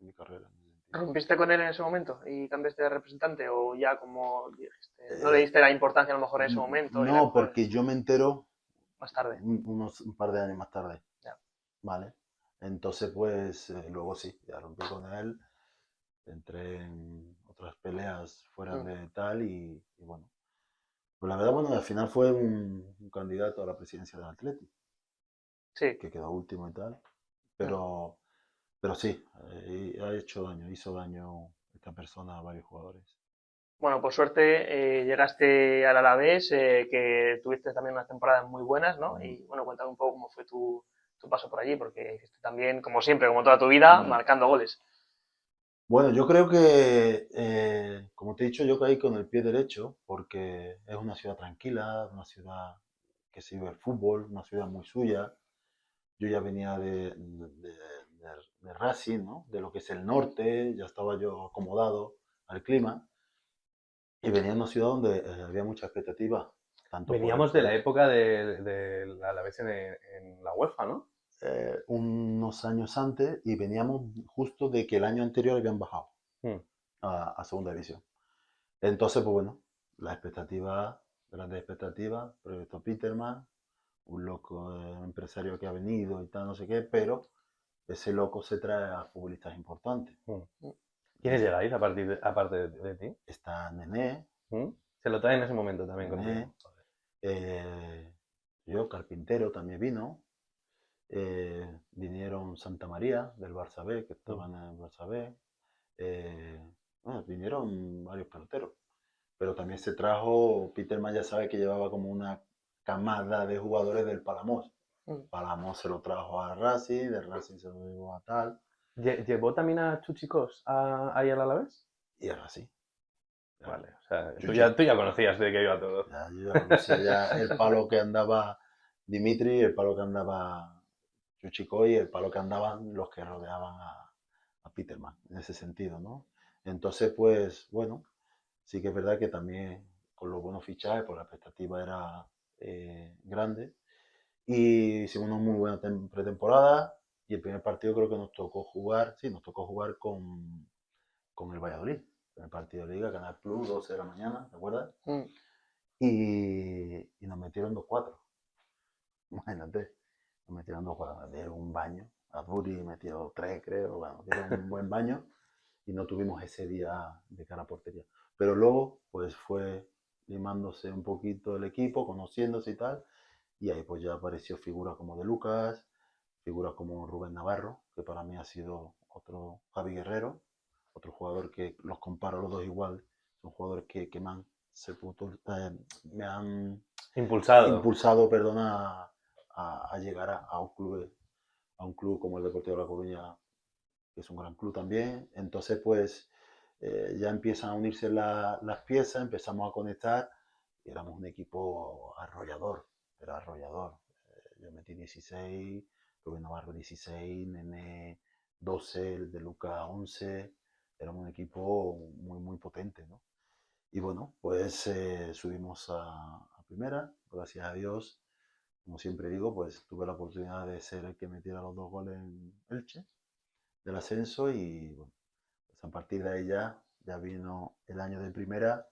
mi carrera. En ese sentido. ¿Rompiste con él en ese momento y cambiaste de representante o ya como dijiste, no le Eh, diste la importancia a lo mejor en ese momento y la no, mejor porque yo me entero más tarde? un par de años más tarde, Ya. ¿vale? Entonces, pues luego sí, ya rompí con él, entré en otras peleas fuera Mm. de tal y bueno. Pues la verdad, bueno, al final fue un candidato a la presidencia del Atleti, Sí. que quedó último y tal, Mm. pero, pero sí, ha hecho daño, hizo daño esta persona a varios jugadores. Bueno, por suerte llegaste al Alavés, que tuviste también unas temporadas muy buenas, ¿no? Mm. Y bueno, cuéntame un poco cómo fue tu paso por allí, porque hiciste también, como siempre, como toda tu vida, marcando goles. Bueno, yo creo que, como te he dicho, yo caí con el pie derecho porque es una ciudad tranquila, una ciudad que se vive el fútbol, una ciudad muy suya. Yo ya venía de Racing, ¿no? De lo que es el norte, ya estaba yo acomodado al clima y venía de una ciudad donde había mucha expectativa, tanto por el Veníamos de la club, época del Alavés en la UEFA, ¿no? unos años antes y veníamos justo de que el año anterior habían bajado Mm. a segunda división. Entonces, pues bueno, la expectativa, grandes expectativas, proyecto Peterman, un loco empresario que ha venido y tal, no sé qué, pero ese loco se trae a futbolistas importantes. Mm. ¿Quiénes llegáis aparte de ti? Está Nené, ¿Mm? Se lo trae en ese momento también Nené, contigo. eh, yo, Carpintero también vino, vinieron Santa María del Barça B, que Mm. estaban en el Barça B, bueno, vinieron varios peloteros. Pero también se trajo, Peterman ya sabe que llevaba como una camada de jugadores del Palamos. Mm. Palamos se lo trajo a Racing, de Racing se lo llevó a tal, ¿Llevó también a Chuchicos ahí al Alavés? y ahora sí. Vale, o sea, Yo, tú ya conocías de qué iba todo. yo ya conocía ya el palo que andaba Dimitri, el palo que andaba Chuchicoy, el palo que andaban los que rodeaban a Peterman, en ese sentido, ¿no? Entonces, pues, bueno, sí que es verdad que también con los buenos fichajes, pues la expectativa era grande. Y hicimos una muy buena pretemporada y el primer partido creo que nos tocó jugar, sí, nos tocó jugar con el Valladolid, en el partido de Liga, Canal Plus, 12 de la mañana, ¿te acuerdas? Mm. Y nos metieron 2-4, imagínate, nos metieron 2-4, nos dieron un baño, a Buri metió 3 creo, bueno, nos dieron un buen baño y no tuvimos ese día de cara a portería. Pero luego, pues fue limándose un poquito el equipo, conociéndose y tal, y ahí pues ya apareció figuras como de Lucas, figuras como Rubén Navarro, que para mí ha sido otro Javi Guerrero, otro jugador que los comparo los dos igual, son jugadores que me han Impulsado. impulsado, perdona, a llegar a un club como el Deportivo de La Coruña, que es un gran club también. Entonces, pues ya empiezan a unirse las piezas, empezamos a conectar y éramos un equipo arrollador, era arrollador. Yo metí 16, Rubén Navarro 16, Nene 12, el de Luca 11, éramos un equipo muy, muy potente, ¿no? Y bueno, pues subimos a primera, gracias a Dios, como siempre digo, pues tuve la oportunidad de ser el que metiera los 2 goles en Elche del ascenso y bueno, pues a partir de ahí ya vino el año de primera,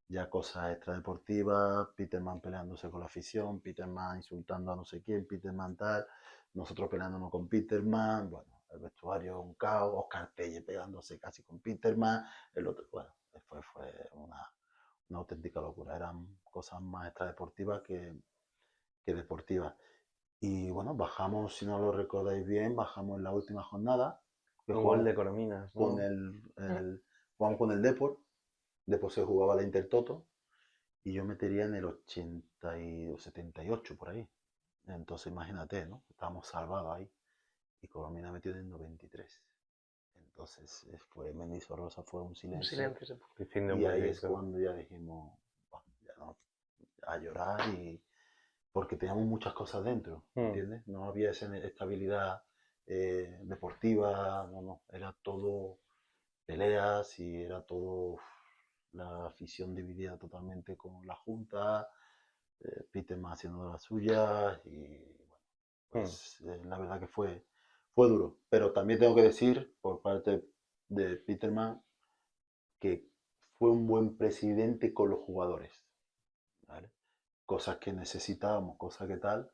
ya cosas extradeportivas, Peterman peleándose con la afición, Peterman insultando a no sé quién, Peterman tal, nosotros peleándonos con Peterman, bueno, el vestuario un caos, Oscar Telle pegándose casi con Peterman, el otro, bueno, después fue una auténtica locura, eran cosas más extradeportivas que deportivas. Y bueno, bajamos, si no lo recordáis bien, bajamos en la última jornada, que Un gol jugamos de Corominas, con ¿no? jugamos con el Depor, Después se jugaba la Intertoto y yo metería en el 80 o 78 por ahí. Entonces imagínate, ¿no? Estábamos salvados ahí. Y Colombia metió en el 93. Entonces fue Mendizorroza, fue un Un silencio. silencio se puso. El fin de un Y ahí es proyecto. cuando ya dijimos, "Buah, ya no, a llorar y porque teníamos muchas cosas dentro, ¿entiendes? No había esa estabilidad deportiva, no, era todo peleas y era todo la afición dividida totalmente con la Junta, Peterman haciendo las suyas y bueno, pues la verdad que fue duro. Pero también tengo que decir por parte de Peterman que fue un buen presidente con los jugadores, ¿vale? Cosas que necesitábamos, cosas que tal,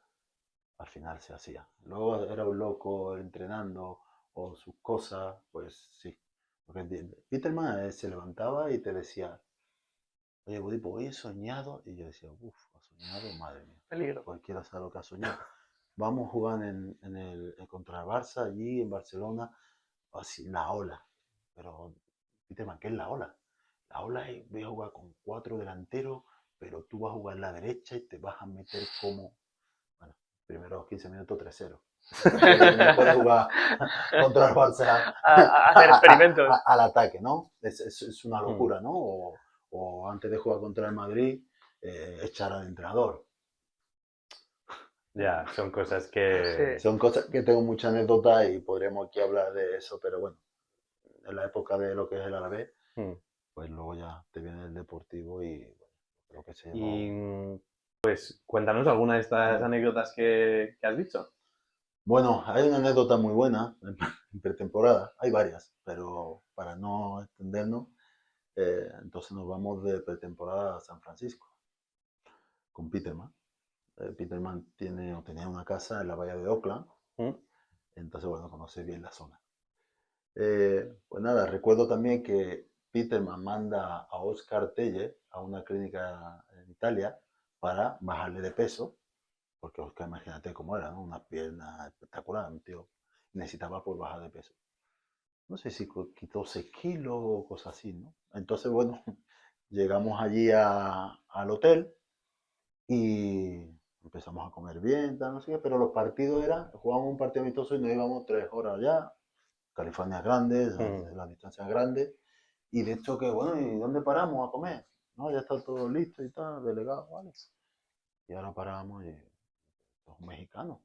al final se hacía. Luego era un loco entrenando o sus cosas, pues sí. Porque Peterman se levantaba y te decía, oye, Budipo, hoy he soñado. Y yo decía, uff, ha soñado, madre mía. Peligro. Cualquiera sabe lo que ha soñado. Vamos a jugar contra el Barça, allí en Barcelona, así, la ola. Pero, Peterman, ¿qué es la ola? La ola es, voy a jugar con 4 delanteros, pero tú vas a jugar en la derecha y te vas a meter como, bueno, primeros 15 minutos 3-0. No puedes jugar contra el Barça A hacer experimentos. al ataque, ¿no? Es una locura, ¿no? O antes de jugar contra el Madrid, echar al entrenador. Ya, son cosas que... Sí. Son cosas que tengo mucha anécdota y podríamos aquí hablar de eso, pero bueno, en la época de lo que es el Alavés, pues luego ya te viene el Deportivo y bueno, creo que se llamó... Y pues cuéntanos alguna de estas anécdotas que has dicho. Bueno, hay una anécdota muy buena en pretemporada, hay varias, pero para no extendernos, entonces nos vamos de pretemporada a San Francisco con Peterman. Peterman tenía una casa en la bahía de Oakland, entonces bueno, conoce bien la zona. Pues nada, recuerdo también que Peterman manda a Oscar Telle a una clínica en Italia para bajarle de peso, porque Oscar, imagínate cómo era, ¿no? Unas piernas espectaculares, un tío necesitaba por bajar de peso. No sé si quitó 6 kilos o cosas así, ¿no? Entonces, bueno, llegamos allí al hotel y empezamos a comer bien, tal, no sé qué, pero los partidos jugábamos un partido amistoso y nos íbamos 3 horas allá, California es grande, las distancias grandes, y de hecho que, bueno, ¿y dónde paramos a comer? No, ya está todo listo y tal, delegado, ¿vale? Y ahora paramos y los mexicanos.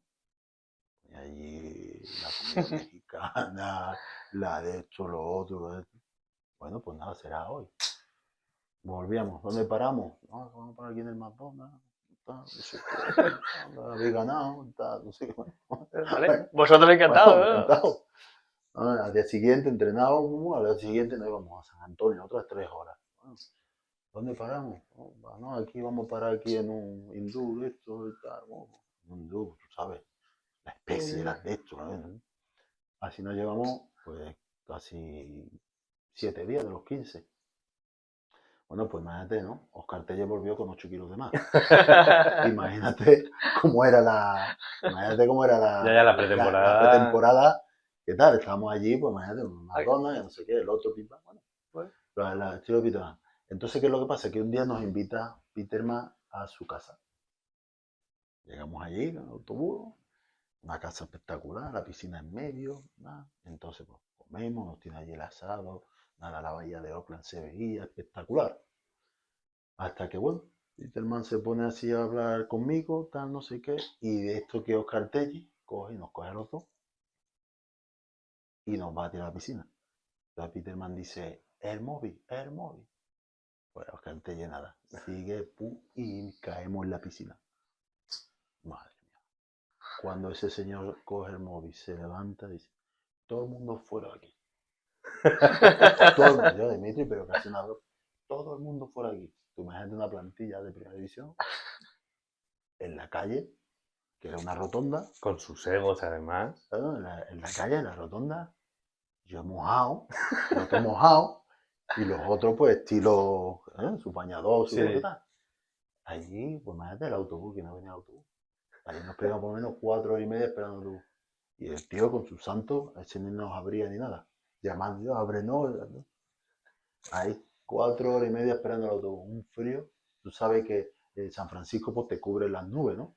Y allí la comida mexicana, la de esto, lo otro, lo de esto. Bueno, pues nada, será hoy. Volvíamos. ¿Dónde paramos? No, vamos a parar aquí en el McDonald's. No sé qué, habéis ganado, no sé qué. Vale. Vosotros encantados, Bueno, ¿no? encantado. Al día siguiente entrenábamos, al día siguiente nos íbamos a San Antonio, otras 3 horas. Bueno, ¿dónde paramos? No, aquí vamos a parar aquí en un hindú, esto y tal. Bueno, un hindú, tú sabes, la especie era de esto, ¿no? Así nos llevamos, pues, casi 7 días de los 15. Bueno, pues imagínate, ¿no? Oscar Telle volvió con 8 kilos de más. Imagínate cómo era la la pretemporada. la pretemporada. ¿Qué tal? Estábamos allí, pues imagínate, una dona, ya no sé qué, el otro pipa. Bueno, el estilo de Peterman. Entonces, ¿qué es lo que pasa? Que un día nos invita Peterman a su casa. Llegamos allí en el autobús, una casa espectacular, la piscina en medio, nada. Entonces, pues comemos, nos tiene allí el asado, nada, la bahía de Oakland se veía espectacular. Hasta que, bueno, Peterman se pone así a hablar conmigo, tal, no sé qué, y de esto que Oscar Telly coge y nos coge a los dos y nos va a tirar a la piscina. Entonces Peterman dice, el móvil. Pues Oscar Telly nada, sigue, pum, y caemos en la piscina. Madre mía. Cuando ese señor coge el móvil, se levanta y dice, todo el mundo fuera de aquí. Todo el mundo, yo Dimitri, pero casi una broma. Todo el mundo fuera de aquí. Tú imagínate una plantilla de primera división en la calle, que era una rotonda. Con sus egos, además. En la calle, en la rotonda, yo mojado, el otro mojado, y los otros, pues, estilo, su bañador, su Sí. tal. Allí, pues imagínate el autobús, que no venía el autobús. Allí nos pegamos por lo menos 4 horas y media esperando el autobús. Y el tío con su santo, ese ni nos abría ni nada. Llamando, ábrenos. Ahí, 4 horas y media esperando el autobús, un frío. Tú sabes que San Francisco pues te cubre las nubes, ¿no?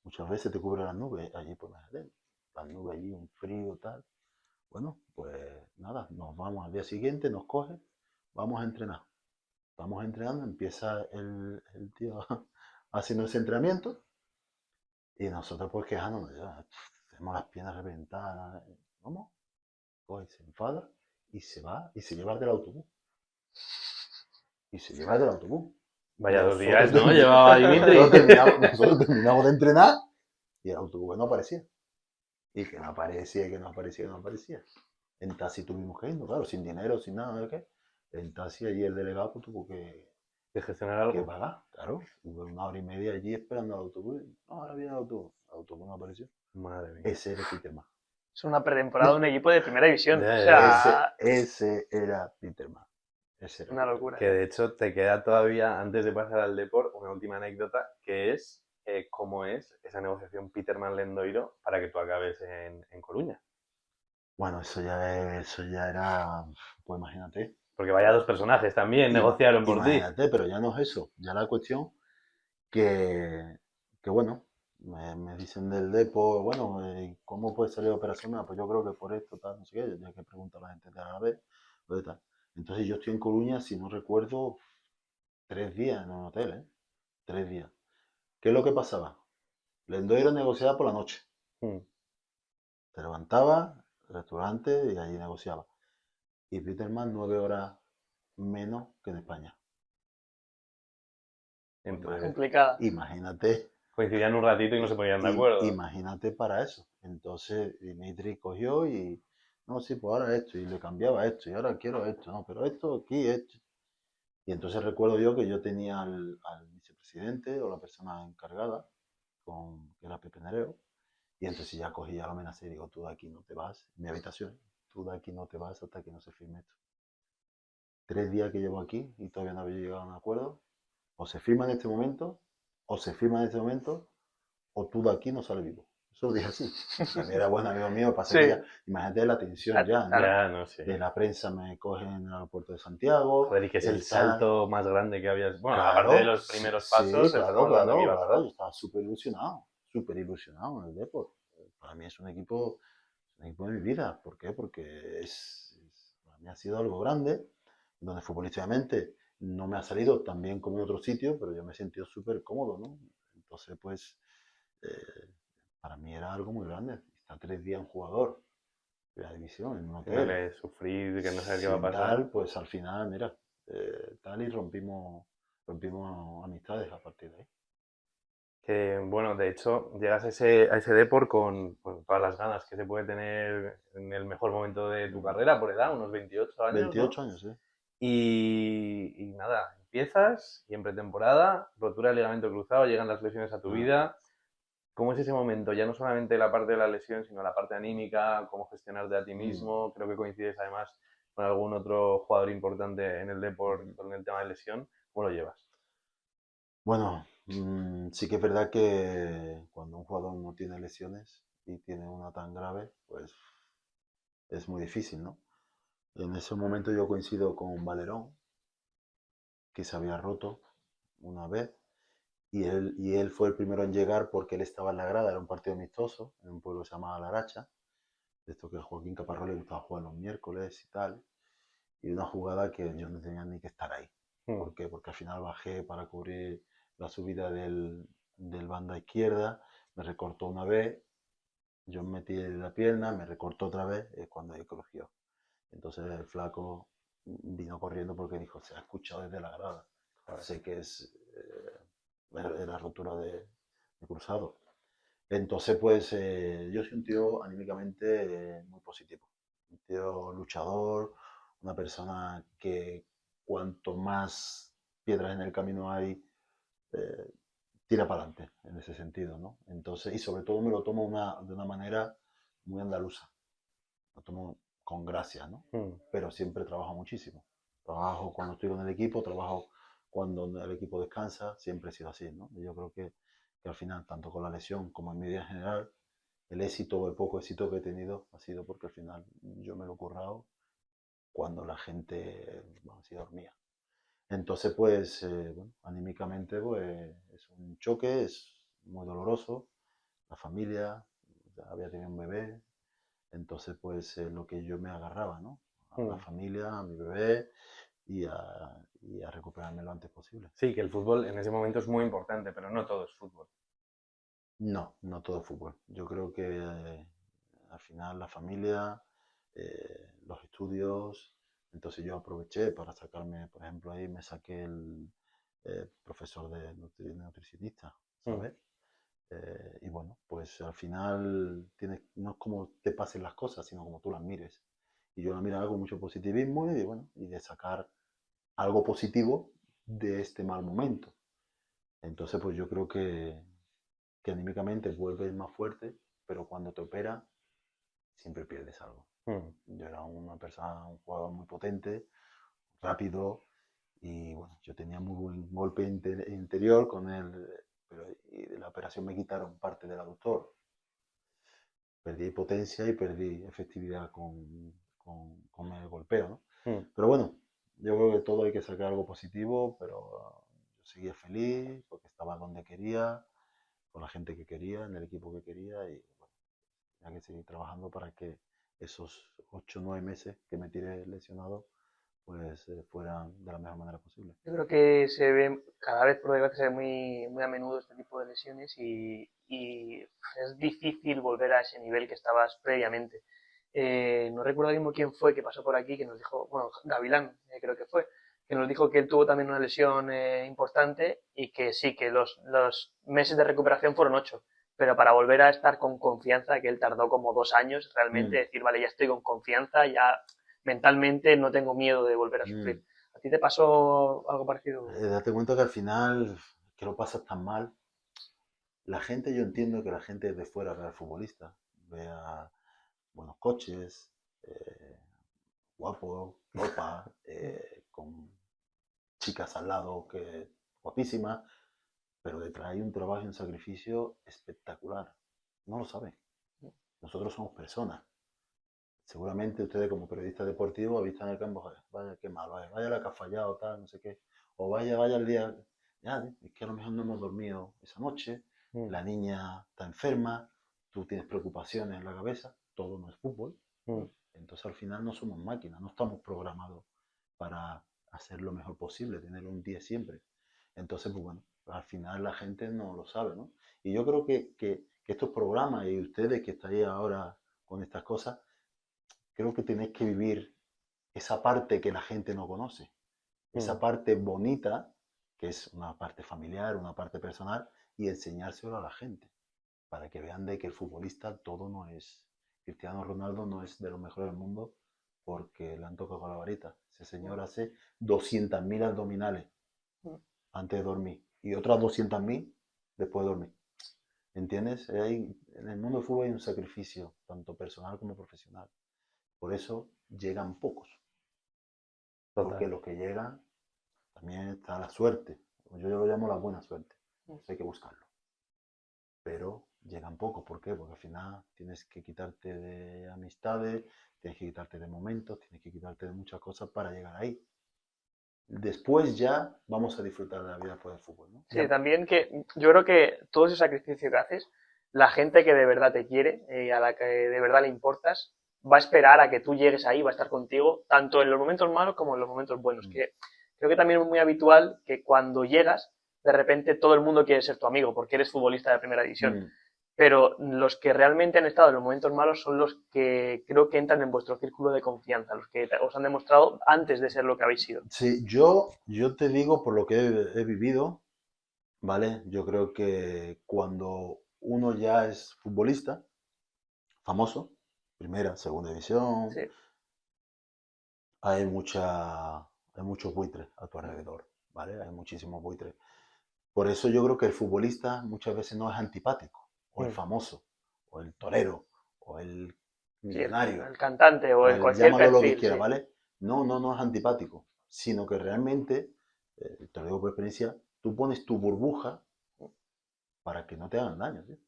Muchas veces te cubre las nubes, allí pues las nubes allí, un frío tal. Bueno, pues nada, nos vamos al día siguiente, nos coge, vamos a entrenar. Vamos entrenando, empieza el tío haciendo ese entrenamiento y nosotros pues quejándonos, ya, tenemos las piernas reventadas, ¿cómo? Pues se enfada y se va y se lleva del autobús. Y se lleva del autobús. Vaya 2 Nosotros días, ¿no? terminamos- Llevaba Dimitri. nosotros terminamos de entrenar y el autobús no aparecía. Y que no aparecía, que no aparecía, que no aparecía. En taxi tuvimos que irnos, claro, sin dinero, sin nada, ¿de qué? En taxi allí el delegado pues, tuvo De gestionar que algo. pagar, claro. Hubo 1 hora y media allí esperando al autobús. No, ahora viene el autobús. El autobús no apareció. Madre mía. Ese era Peterman. Es una pretemporada de un equipo de primera división. Ya, O ya, sea, Ese era Peterman. Ese era una Peterman. locura. Que de hecho te queda todavía, antes de pasar al Depor, una última anécdota, que es cómo es esa negociación Peterman-Lendoiro para que tú acabes en Coruña. Bueno, eso ya era, pues imagínate. Porque vaya 2 personajes también negociaron por ti. Imagínate, pero ya no es eso. Ya la cuestión que bueno, me dicen del Depo, bueno, ¿cómo puede salir operacional? Pues yo creo que por esto, tal, no sé qué, ya que pregunta a la gente de Árabe, o de tal. Entonces yo estoy en Coruña, si no recuerdo, 3 días en un hotel, ¿eh? 3 días. ¿Qué es lo que pasaba? Lendoiro negociaba por la noche. Mm. Se levantaba, restaurante, y allí negociaba. Y Peterman 9 horas menos que en España. Entonces, Complicada. Imagínate. coincidían un ratito y no se ponían de acuerdo. Imagínate para eso. Entonces Dimitri cogió y, no, sí, pues ahora esto, y le cambiaba esto, y ahora quiero esto, no, pero esto aquí, esto. Y entonces recuerdo yo que yo tenía al vicepresidente o la persona encargada, que era Pepe Nereo, y entonces ya cogí, ya lo amenacé y digo, tú de aquí no te vas, en mi habitación, tú de aquí no te vas hasta que no se firme esto. 3 días que llevo aquí y todavía no había llegado a un acuerdo, o se firma en este momento, o se firma en este momento, o tú de aquí no sales vivo. Eso lo dije así. También era buen amigo mío, pasa que Sí. ya, imagínate la tensión ya, ¿no? Ya, no sé. De la prensa me cogen en el aeropuerto de Santiago. Joder, y que es el tal. salto más grande que habías. Bueno, Claro, aparte de los primeros pasos, sí, estamos claro, hablando que ibas a claro. dar. Yo estaba súper ilusionado en el Depor. Para mí es un equipo de mi vida. ¿Por qué? Porque para mí ha sido algo grande, donde futbolísticamente no me ha salido tan bien como en otro sitio, pero yo me he sentido súper cómodo, ¿no? Entonces, pues, eh, para mí era algo muy grande. Estar 3 días un jugador de la división en un hotel. Haciéndole sufrir, que no sabes qué va a Sin pasar. tal, pues al final, mira, tal y rompimos amistades a partir de ahí. Que, bueno, de hecho, llegas a ese Depor con todas las ganas que se puede tener en el mejor momento de tu carrera, por edad, unos 28 años, 28 ¿no? años, sí. Y nada, empiezas y en pretemporada, rotura de ligamento cruzado, llegan las lesiones a tu vida. ¿Cómo es ese momento? Ya no solamente la parte de la lesión, sino la parte anímica, cómo gestionarte a ti mismo. Creo que coincides además con algún otro jugador importante en el Depor con el tema de lesión. ¿Cómo lo llevas? Bueno, sí que es verdad que cuando un jugador no tiene lesiones y tiene una tan grave, pues es muy difícil, ¿no? En ese momento yo coincido con Valerón, que se había roto una vez, y él fue el primero en llegar porque él estaba en la grada, era un partido amistoso, en un pueblo que se llamaba La Aracha, de esto que a Joaquín Caparrós le gustaba jugar los miércoles y tal, y una jugada que yo no tenía ni que estar ahí. ¿Por qué? Porque al final bajé para cubrir la subida del banda izquierda, me recortó una vez, yo metí la pierna, me recortó otra vez, es cuando ahí crujió. Entonces el flaco vino corriendo porque dijo, se ha escuchado desde la grada. Sé que era rotura de cruzado. Entonces, pues yo soy un tío anímicamente muy positivo. Un tío luchador, una persona que cuanto más piedras en el camino hay, eh, tira para adelante en ese sentido, ¿no? Entonces, y sobre todo me lo tomo de una manera muy andaluza. Lo tomo con gracia, ¿no? Pero siempre trabajo muchísimo. Trabajo cuando estoy con el equipo, trabajo cuando el equipo descansa, siempre he sido así, ¿no? Y yo creo que al final, tanto con la lesión como en mi vida en general, el éxito o el poco éxito que he tenido ha sido porque al final yo me lo he currado cuando la gente, bueno, si dormía. Entonces, pues, bueno, anímicamente, pues, es un choque, es muy doloroso. La familia, ya había tenido un bebé, entonces, pues, es lo que yo me agarraba, ¿no? A la Mm. familia, a mi bebé y a recuperarme lo antes posible. Sí, que el fútbol en ese momento es muy importante, pero no todo es fútbol. No, no todo es fútbol. Yo creo que al final la familia, los estudios, entonces yo aproveché para sacarme, por ejemplo, ahí me saqué el profesor de nutricionista, Mm. ¿sabes? Y bueno, pues al final tienes, no es como te pasen las cosas, sino como tú las mires. Y yo la miraba con mucho positivismo y bueno, y de sacar algo positivo de este mal momento. Entonces, pues yo creo que anímicamente vuelves más fuerte, pero cuando te opera siempre pierdes algo. Mm. Yo era una persona, un jugador muy potente, rápido, y bueno, yo tenía muy buen golpe interior con él, pero y de la operación me quitaron parte del aductor. Perdí potencia y perdí efectividad con el golpeo, ¿no? Mm. Pero bueno, yo creo que todo hay que sacar algo positivo, pero yo seguía feliz porque estaba donde quería, con la gente que quería, en el equipo que quería y bueno, tenía que seguir trabajando para que esos 8 o 9 meses que me tiré lesionado pues fueran de la mejor manera posible. Yo creo que se ve, cada vez por desgracia, se ve muy a menudo este tipo de lesiones y es difícil volver a ese nivel que estabas previamente. No recuerdo ahora mismo quién fue que pasó por aquí, que nos dijo, bueno, Gavilán creo que fue, que nos dijo que él tuvo también una lesión importante y que sí, que los meses de recuperación fueron 8, pero para volver a estar con confianza, que él tardó como 2 años realmente, Mm, decir, vale, ya estoy con confianza, ya mentalmente no tengo miedo de volver a mm. sufrir. ¿A ti te pasó algo parecido? Date cuenta que al final, que lo pasas tan mal, la gente, yo entiendo que la gente de fuera vea al futbolista, vea buenos coches, eh, guapo, ropa, con chicas al lado que guapísimas, pero detrás hay un trabajo y un sacrificio espectacular. No lo saben. Nosotros somos personas. Seguramente ustedes como periodistas deportivos han visto en el campo, "Joder, vaya qué malo, vaya la que ha fallado, tal, no sé qué. O vaya el día, ya, es que a lo mejor no hemos dormido esa noche, Mm. la niña está enferma, tú tienes preocupaciones en la cabeza, todo no es fútbol. Mm. Entonces al final no somos máquinas, no estamos programados para hacer lo mejor posible, tener un 10 siempre. Entonces, pues bueno, al final la gente no lo sabe, ¿no? Y yo creo que estos programas y ustedes que estáis ahora con estas cosas, creo que tenéis que vivir esa parte que la gente no conoce, esa Mm. parte bonita, que es una parte familiar, una parte personal, y enseñárselo a la gente, para que vean de que el futbolista todo no es, Cristiano Ronaldo no es de los mejores del mundo porque le han tocado con la varita. Ese señor hace 200.000 abdominales antes de dormir y otras 200.000 después de dormir. ¿Entiendes? En el mundo del fútbol hay un sacrificio, tanto personal como profesional. Por eso llegan pocos, porque Total. los que llegan también está la suerte. Yo lo llamo la buena suerte. Eso hay que buscarlo. Pero llegan pocos. ¿Por qué? Porque al final tienes que quitarte de amistades, tienes que quitarte de momentos, tienes que quitarte de muchas cosas para llegar ahí. Después ya vamos a disfrutar de la vida después del fútbol, ¿no? Sí, también que yo creo que todo ese sacrificio que haces, la gente que de verdad te quiere, a la que de verdad le importas, va a esperar a que tú llegues ahí, va a estar contigo, tanto en los momentos malos como en los momentos buenos. Mm. Que creo que también es muy habitual que cuando llegas, de repente todo el mundo quiere ser tu amigo porque eres futbolista de primera división. Mm. Pero los que realmente han estado en los momentos malos son los que creo que entran en vuestro círculo de confianza, los que os han demostrado antes de ser lo que habéis sido. Sí, yo te digo por lo que he vivido, ¿vale? Yo creo que cuando uno ya es futbolista, famoso, primera, segunda división, Sí, hay hay muchos buitres a tu alrededor, ¿vale? Hay muchísimos buitres. Por eso yo creo que el futbolista muchas veces no es antipático, o el Mm. famoso, o el torero, o el sí, millonario, el cantante o o el el cualquier llámalo lo que perfil, quiera, sí. ¿vale? No, no, no es antipático, sino que realmente, te lo digo por experiencia, tú pones tu burbuja para que no te hagan daño, ¿sí?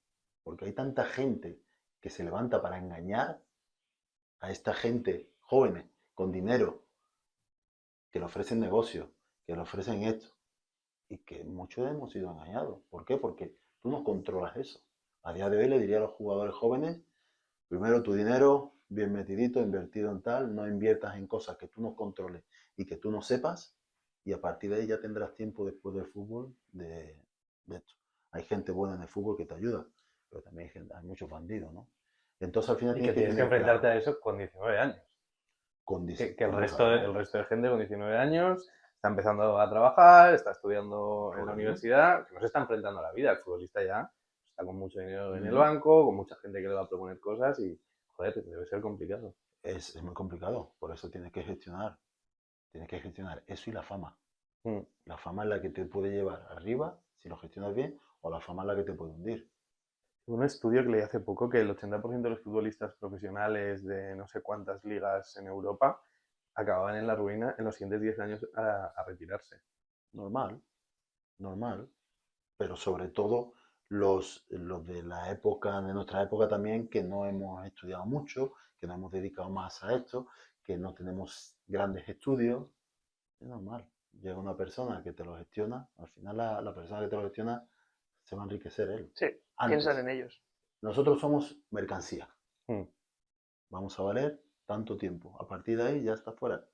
Porque hay tanta gente que se levanta para engañar a esta gente jóvenes con dinero que le ofrecen negocio, que le ofrecen esto y que muchos hemos sido engañados. ¿Por qué? Porque tú no controlas eso. A día de hoy le diría a los jugadores jóvenes, primero tu dinero bien metidito, invertido en tal, no inviertas en cosas que tú no controles y que tú no sepas, y a partir de ahí ya tendrás tiempo después del fútbol de esto. Hay gente buena en el fútbol que te ayuda, pero también hay muchos bandidos, ¿no? Entonces al final Y que tienes que tener enfrentarte claro, a eso con 19 años. Que el resto, claro, el resto de gente con 19 años está empezando a trabajar, está estudiando en la correcto. universidad, que no se está enfrentando a la vida. El futbolista ya está con mucho dinero en el Mm. banco, con mucha gente que le va a proponer cosas y, joder, debe ser complicado. Es muy complicado, por eso tienes que gestionar eso y la fama. Mm. La fama es la que te puede llevar arriba, si lo gestionas bien, o la fama es la que te puede hundir. Un estudio que leí hace poco que el 80% de los futbolistas profesionales de no sé cuántas ligas en Europa acababan en la ruina en los siguientes 10 años a retirarse. Normal, normal, pero sobre todo los de la época, de nuestra época también, que no hemos estudiado mucho, que nos hemos dedicado más a esto, que no tenemos grandes estudios, es normal. Llega una persona que te lo gestiona, al final la persona que te lo gestiona se va a enriquecer él. Sí, piensan Antes, en ellos. nosotros somos mercancía, Mm. vamos a valer tanto tiempo, a partir de ahí ya está fuera.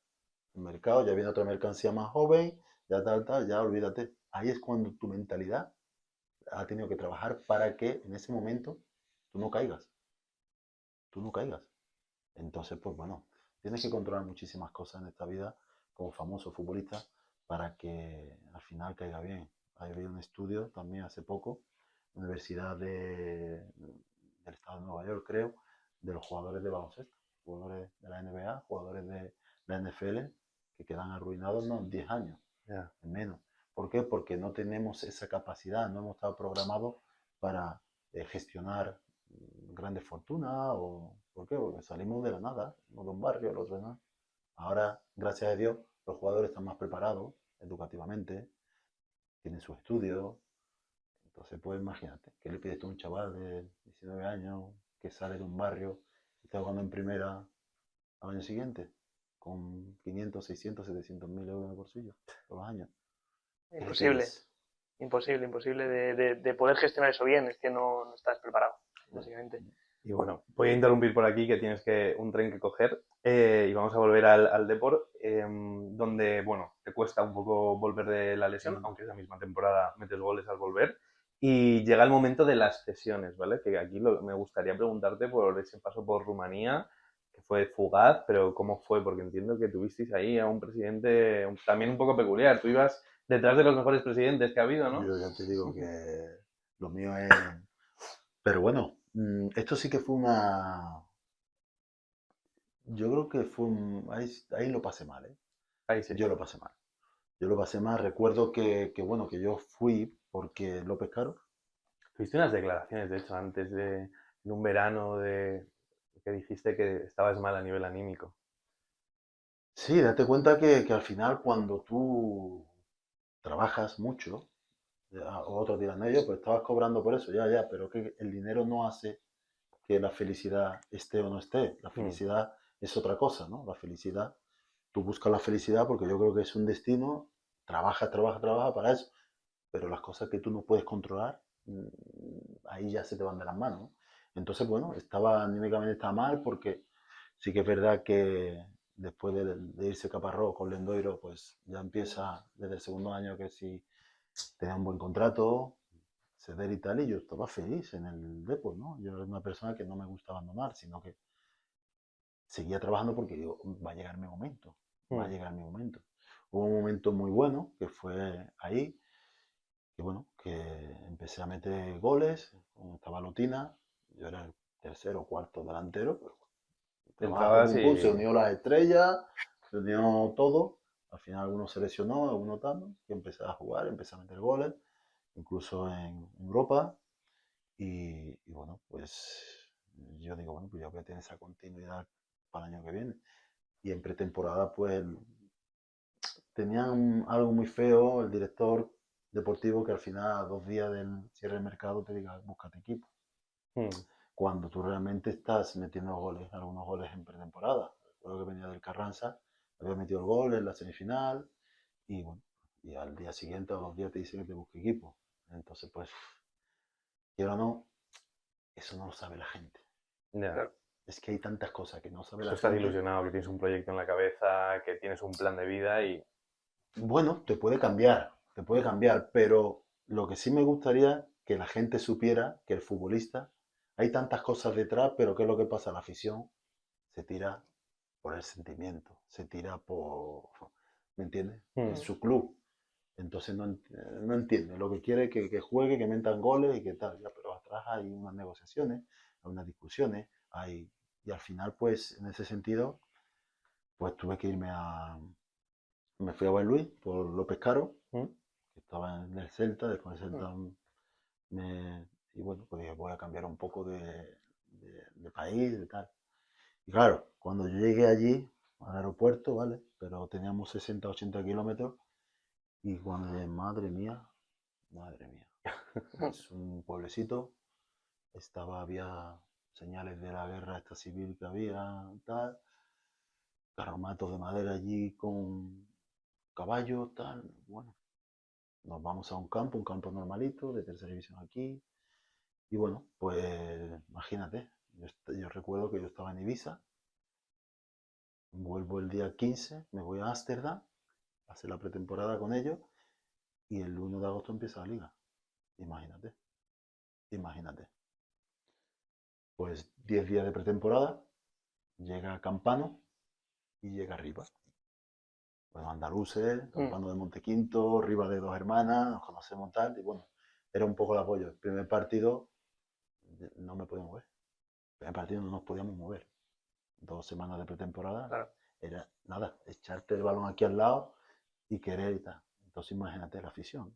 El mercado, ya viene otra mercancía más joven, ya tal, ya olvídate. Ahí es cuando tu mentalidad ha tenido que trabajar para que en ese momento tú no caigas, tú no caigas. Entonces, pues bueno, tienes que controlar muchísimas cosas en esta vida como famoso futbolista para que al final caiga bien. Había un estudio también hace poco, Universidad del Estado de Nueva York, creo, de los jugadores de baloncesto, jugadores de la NBA, jugadores de la NFL, que quedan arruinados no en 10 años, Yeah. en menos. ¿Por qué? Porque no tenemos esa capacidad, no hemos estado programados para gestionar grandes fortunas o ¿por qué? Porque salimos de la nada, uno de un barrio, el otro de nada. Ahora, gracias a Dios, los jugadores están más preparados educativamente, tienen sus estudios. Entonces, pues imagínate, ¿qué le pides tú a un chaval de 19 años que sale de un barrio y está jugando en primera al año siguiente? Con 500, 600, 700 mil euros en el bolsillo todos los años. ¿Qué le Imposible, pides? imposible de poder gestionar eso bien, es que no estás preparado, básicamente. Y bueno, voy a interrumpir por aquí que tienes un tren que coger y vamos a volver al Depor, donde, bueno, te cuesta un poco volver de la lesión, aunque esa misma temporada metes goles al volver. Y llega el momento de las cesiones, ¿vale? Que aquí me gustaría preguntarte por ese paso por Rumanía, que fue fugaz, pero ¿cómo fue? Porque entiendo que tuvisteis ahí a un presidente también un poco peculiar. Tú ibas detrás de los mejores presidentes que ha habido, ¿no? Yo ya te digo que lo mío es... Pero bueno, esto sí que fue una... Yo creo que fue ahí lo pasé mal, ¿eh? Ahí sí. Yo lo pasé mal. Yo lo pasé mal. Recuerdo bueno, que yo fui porque López Caro. Tuviste unas declaraciones, de hecho, en un verano, que dijiste que estabas mal a nivel anímico. Sí, date cuenta que al final cuando tú trabajas mucho, o otros dirán, no, yo pues estabas cobrando por eso, ya, pero que el dinero no hace que la felicidad esté o no esté. La felicidad es otra cosa, ¿no? La felicidad, tú buscas la felicidad porque yo creo que es un destino, trabajas para eso, pero las cosas que tú no puedes controlar, ahí ya se te van de las manos. Entonces, bueno, anímicamente estaba mal porque sí que es verdad que después de irse Caparrós con Lendoiro, pues ya empieza desde el segundo año que si tenía un buen contrato, ceder y tal, y yo estaba feliz en el Depor, ¿no? Yo era una persona que no me gusta abandonar, sino que seguía trabajando porque digo, va a llegar mi momento, va a llegar mi momento. Hubo un momento muy bueno que fue ahí, que bueno, que empecé a meter goles, cuando estaba Lotina, yo era el tercero o cuarto delantero, pero trabajo, Entrabas pum, pum, se y... unió las estrellas, se unió todo, al final alguno se lesionó, alguno tal, y empecé a jugar, empecé a meter goles, incluso en Europa, y bueno, pues yo digo, bueno, pues ya voy a tener esa continuidad para el año que viene. Y en pretemporada, pues tenían algo muy feo el director deportivo que al final, a 2 días del cierre del mercado, te diga, búscate equipo. Cuando tú realmente estás metiendo goles, algunos goles en pretemporada. Recuerdo que venía del Carranza, había metido el gol en la semifinal y bueno, y al día siguiente o 2 días te dicen que te busque equipo. Entonces, pues, quiero o no, eso no lo sabe la gente. Ya. Es que hay tantas cosas que no sabe Tú la estás gente. ilusionado, que tienes un proyecto en la cabeza, que tienes un plan de vida y... Bueno, te puede cambiar, pero lo que sí me gustaría que la gente supiera que el futbolista, hay tantas cosas detrás, pero ¿qué es lo que pasa? La afición se tira por el sentimiento, se tira por, ¿me entiendes? Es su club. Entonces no entiende. Lo que quiere es que juegue, que metan goles y que tal. Ya, pero atrás hay unas negociaciones, hay unas discusiones, y al final, pues, en ese sentido, pues tuve que me fui a Luis por López Caro, ¿Mm? que estaba en el Celta, después del Celta y bueno, pues dije, voy a cambiar un poco de país, de tal. Y claro, cuando yo llegué allí, al aeropuerto, ¿vale? Pero teníamos 60, 80 kilómetros, y cuando llegué, madre mía, es un pueblecito, había señales de la guerra esta civil que había, tal, carromatos de madera allí con caballos, tal, bueno, nos vamos a un campo normalito, de tercera división aquí, y bueno, pues imagínate, yo recuerdo que yo estaba en Ibiza, vuelvo el día 15, me voy a Ámsterdam, a hacer la pretemporada con ellos, y el 1 de agosto empieza la liga, imagínate, imagínate. Pues 10 días de pretemporada, llega Campano y llega Rivas. Bueno, andaluces, Campano de Montequinto, Rivas de Dos Hermanas, nos conocemos tal, y bueno, era un poco el apoyo. El primer partido no me podía mover. El primer partido no nos podíamos mover. 2 semanas de pretemporada, Claro. era nada, echarte el balón aquí al lado y querer y tal. Entonces imagínate la afición.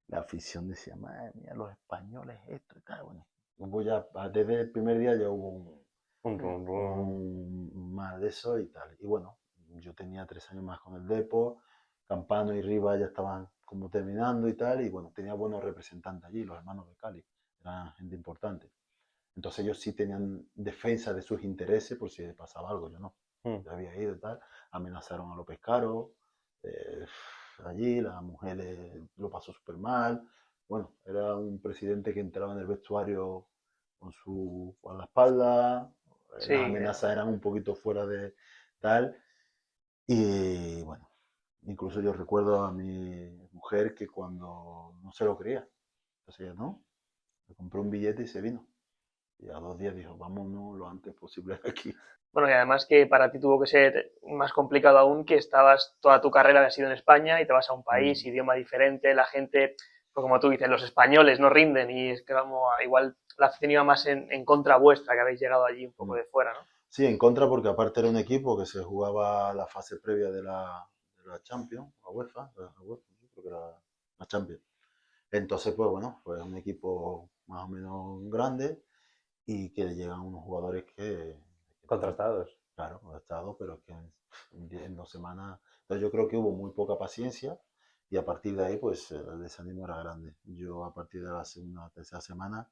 La afición decía, madre mía, los españoles, esto y tal. Bueno, desde el primer día ya hubo un más de eso y tal. Y bueno, yo tenía 3 años más con el Depor, Campano y Rivas ya estaban como terminando y tal, y bueno, tenía buenos representantes allí, los hermanos de Cali, eran gente importante. Entonces ellos sí tenían defensa de sus intereses por si pasaba algo, yo no. Yo había ido y tal, amenazaron a López Caro, allí la mujer lo pasó súper mal. Bueno, era un presidente que entraba en el vestuario con la espalda, Sí, las amenazas eran un poquito fuera de tal, y bueno, incluso yo recuerdo a mi mujer que cuando no se lo creía, entonces ella no, le compró un billete y se vino. Y a 2 días dijo, vámonos lo antes posible de aquí. bueno, y además que para ti tuvo que ser más complicado aún que toda tu carrera había sido en España y te vas a un país, idioma diferente, la gente, pues como tú dices, los españoles no rinden y es que vamos, igual la afición iba más en contra vuestra, que habéis llegado allí un poco de fuera, ¿no? Sí, en contra porque aparte era un equipo que se jugaba la fase previa de la Champions, yo creo que era la Champions. Entonces, pues bueno, fue un equipo más o menos grande y que llegan unos jugadores que Contratados. claro, contratados, pero es que en 2 semanas. Entonces yo creo que hubo muy poca paciencia y a partir de ahí, pues el desánimo era grande. Yo a partir de la segunda, tercera semana,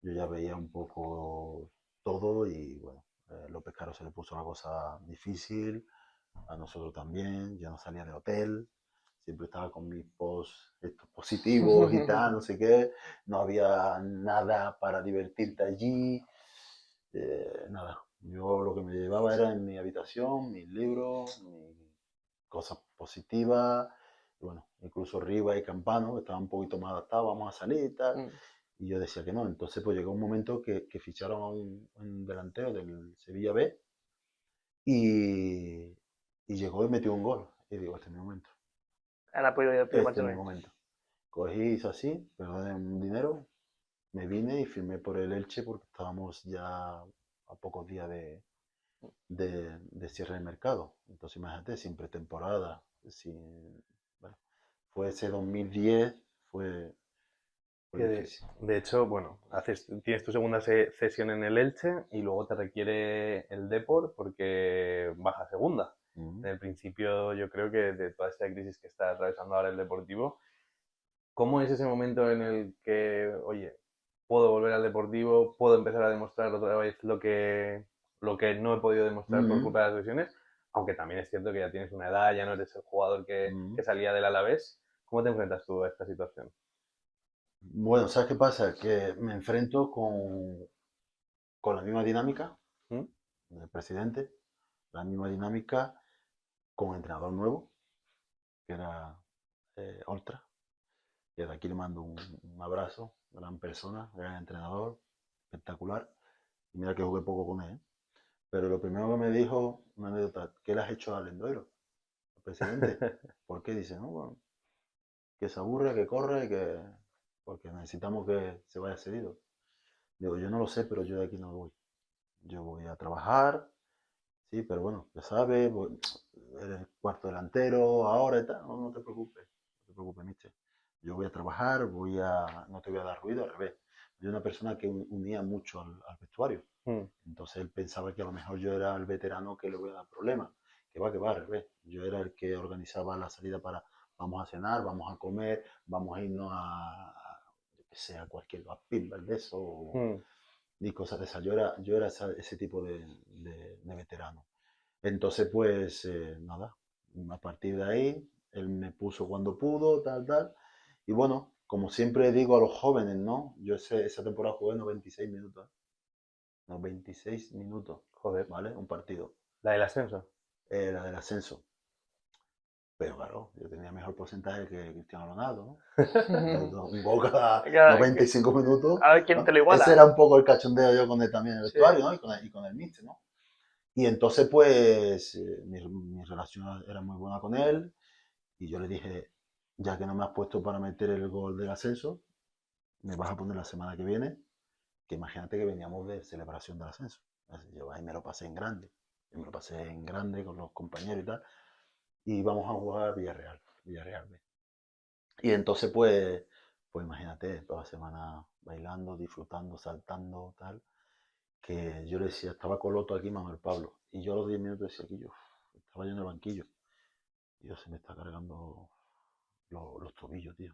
yo ya veía un poco todo y bueno, López Caro se le puso la cosa difícil, a nosotros también, yo no salía del hotel, siempre estaba con mis estos positivos y tal, no sé qué, no había nada para divertirte allí, nada. Yo lo que me llevaba era en mi habitación, mis libros, mis cosas positivas, y bueno, incluso Riva y Campano, que estaban un poquito más adaptados, vamos a salir y tal, y yo decía que no. Entonces pues llegó un momento que ficharon a un delantero del Sevilla B y, y llegó y metió un gol. Y digo, este es mi momento, Ahora ha podido este es mi bien. momento. Cogí, hice así, perdón, un dinero, me vine y firmé por el Elche porque estábamos ya a pocos días de cierre de mercado. Entonces imagínate, sin pretemporada, bueno, fue ese 2010, fue difícil. De hecho, bueno, tienes tu segunda cesión en el Elche y luego te requiere el Depor porque baja a segunda. En el principio, yo creo que de toda esta crisis que está atravesando ahora el Deportivo, ¿cómo es ese momento en el que, oye, puedo volver al Deportivo, puedo empezar a demostrar otra vez lo que no he podido demostrar por culpa de las lesiones, aunque también es cierto que ya tienes una edad, ya no eres el jugador que Mm. salía del Alavés. ¿Cómo te enfrentas tú a esta situación? Bueno, ¿sabes qué pasa? Que me enfrento con la misma dinámica ¿Mm? del presidente, la misma dinámica con entrenador nuevo, que era Oltra, que de aquí le mando un abrazo, gran persona, gran entrenador, espectacular. Y mira que jugué poco con él. Pero lo primero que me dijo, una anécdota, ¿qué le has hecho al Lendoiro, al presidente? ¿Por qué? Dice, no, bueno, que se aburre, que corre, que porque necesitamos que se vaya cedido. Digo, yo no lo sé, pero yo de aquí no voy. Yo voy a trabajar, sí, pero bueno, ya sabes, eres cuarto delantero ahora y tal, no, no te preocupes, no te preocupes, mister. Yo voy a trabajar, no te voy a dar ruido, al revés. Yo era una persona que unía mucho al vestuario. Mm. Entonces él pensaba que a lo mejor yo era el veterano que le voy a dar problemas. Que va, al revés. Yo era el que organizaba la salida para, vamos a cenar, vamos a comer, vamos a irnos yo que sé, a cualquier pinball de eso, Mm. ni cosas de esas. Yo era ese tipo de veterano. Entonces, pues, nada, a partir de ahí, él me puso cuando pudo, tal, tal. Y bueno, como siempre digo a los jóvenes, ¿no? Yo esa temporada jugué 96 minutos, ¿eh? 96 minutos, Joder. ¿vale? Un partido. La del ascenso. La del ascenso. Pero claro, yo tenía mejor porcentaje que Cristiano Ronaldo, ¿no? Un gol cada Claro, 95 minutos. a ver quién ¿no? te lo iguala. Ese era un poco el cachondeo yo con él también en el Sí. vestuario, ¿no? Y con el míster, ¿no? Y entonces, pues, mi relación era muy buena con él. Y yo le dije, ya que no me has puesto para meter el gol del ascenso, me vas a poner la semana que viene, que imagínate que veníamos de celebración del ascenso. Así yo ahí me lo pasé en grande. Yo me lo pasé en grande con los compañeros y tal. Y vamos a jugar Villarreal B. Y entonces, pues imagínate, toda la semana bailando, disfrutando, saltando, tal. Que yo le decía, estaba Coloto aquí, Manuel Pablo. Y yo a los 10 minutos decía, aquí yo, estaba yo en el banquillo. Y yo se me está cargando los tobillos, tío.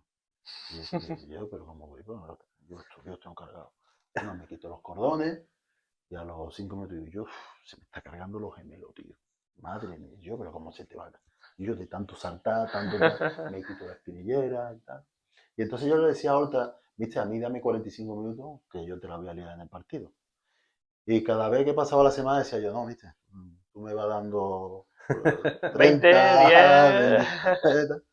Y yo, pero ¿cómo voy? Bueno, yo los tobillos tengo cargados. Bueno, me quito los cordones y a los 5 minutos digo, yo, se me está cargando los gemelos, tío. Madre mía, yo, pero ¿cómo se te va? Y yo de tanto saltar, tanto tal, me quito la espinillera y tal. Y entonces yo le decía a Horta, viste, a mí dame 45 minutos que yo te la voy a liar en el partido. Y cada vez que pasaba la semana decía yo, no, viste, tú me vas dando 20, 30, 10. 20.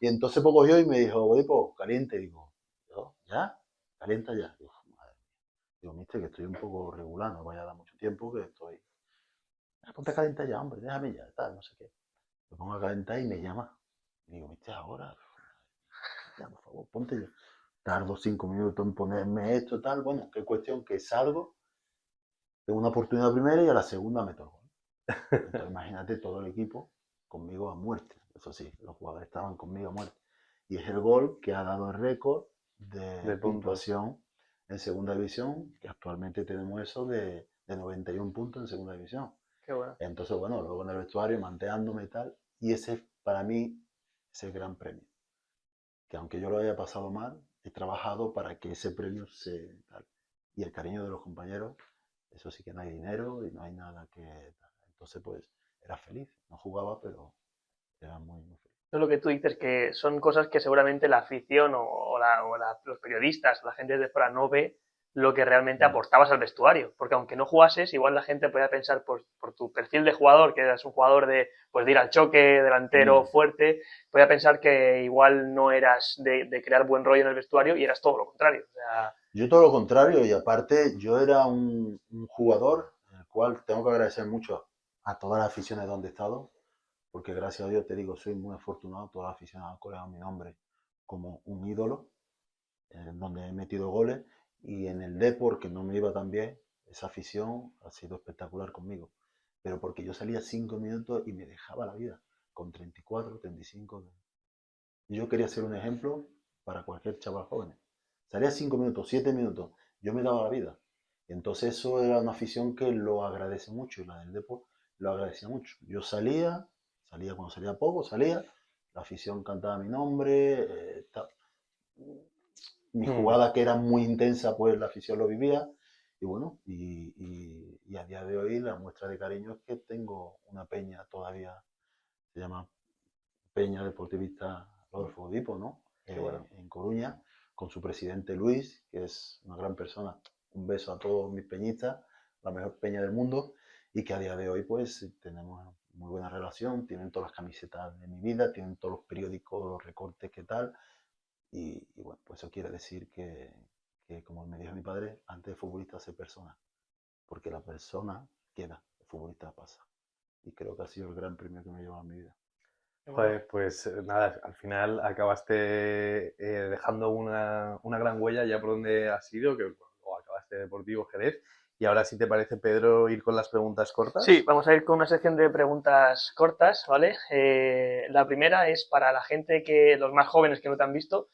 Y entonces pues cogió y me dijo, oye, pues caliente. Digo, yo, ¿ya? Calienta ya. Digo, madre mía. Digo, mister, que estoy un poco regular, no vaya a dar mucho tiempo, que estoy. Ponte a calentar ya, hombre, déjame ya, tal, no sé qué. Me pongo a calentar y me llama. Digo, mister, ahora, ya, por favor, ponte ya. Tardo 5 minutos en ponerme esto, tal. Bueno, qué cuestión que salgo, tengo una oportunidad primera y a la segunda meto el gol. Entonces imagínate todo el equipo conmigo a muerte. Eso sí, los jugadores estaban conmigo a muerte. Y es el gol que ha dado el récord de puntuación en segunda división, que actualmente tenemos eso de 91 puntos en segunda división. Qué bueno. Entonces, bueno, luego en el vestuario manteándome y tal. Y ese, para mí, es el gran premio. Que aunque yo lo haya pasado mal, he trabajado para que ese premio se tal. Y el cariño de los compañeros, eso sí que no hay dinero y no hay nada que tal. Entonces, pues, era feliz. No jugaba, pero era muy, muy feliz. Eso es lo que tú dices, que son cosas que seguramente la afición los periodistas, la gente de fuera no ve lo que realmente aportabas al vestuario. Porque aunque no jugases, igual la gente podía pensar por tu perfil de jugador, que eras un jugador pues, de ir al choque, delantero fuerte, podía pensar que igual no eras de crear buen rollo en el vestuario y eras todo lo contrario. O sea, Yo todo lo contrario, y aparte yo era un jugador, el cual tengo que agradecer mucho a todas las aficiones donde he estado, porque gracias a Dios te digo, soy muy afortunado, todas las aficiones han coreado mi nombre como un ídolo, donde he metido goles, y en el Depor, que no me iba tan bien, esa afición ha sido espectacular conmigo, pero porque yo salía 5 minutos y me dejaba la vida, con 34, 35. Yo quería ser un ejemplo para cualquier chaval joven. Salía 5 minutos, 7 minutos, yo me daba la vida. Entonces eso era una afición que lo agradece mucho, y la del Depor lo agradecía mucho. Yo salía cuando salía poco, salía, la afición cantaba mi nombre, mi jugada que era muy intensa, pues la afición lo vivía, y bueno, y y a día de hoy la muestra de cariño es que tengo una peña todavía, se llama Peña Deportivista Rodolfo Dipo, ¿no? bueno. En Coruña, con su presidente Luis, que es una gran persona. Un beso a todos mis peñistas, la mejor peña del mundo, y que a día de hoy pues tenemos muy buena relación, tienen todas las camisetas de mi vida, tienen todos los periódicos, los recortes, qué tal, y bueno, pues eso quiere decir que, como me dijo mi padre, antes de futbolista ser persona, porque la persona queda, el futbolista pasa. Y creo que ha sido el gran premio que me ha llevado a mi vida. Joder, pues nada, al final acabaste dejando una gran huella ya por donde has ido, que o acabaste Deportivo Jerez. Y ahora, si te parece, Pedro, ir con las preguntas cortas. Sí, vamos a ir con una sección de preguntas cortas, ¿vale? La primera es para la gente los más jóvenes que no te han visto,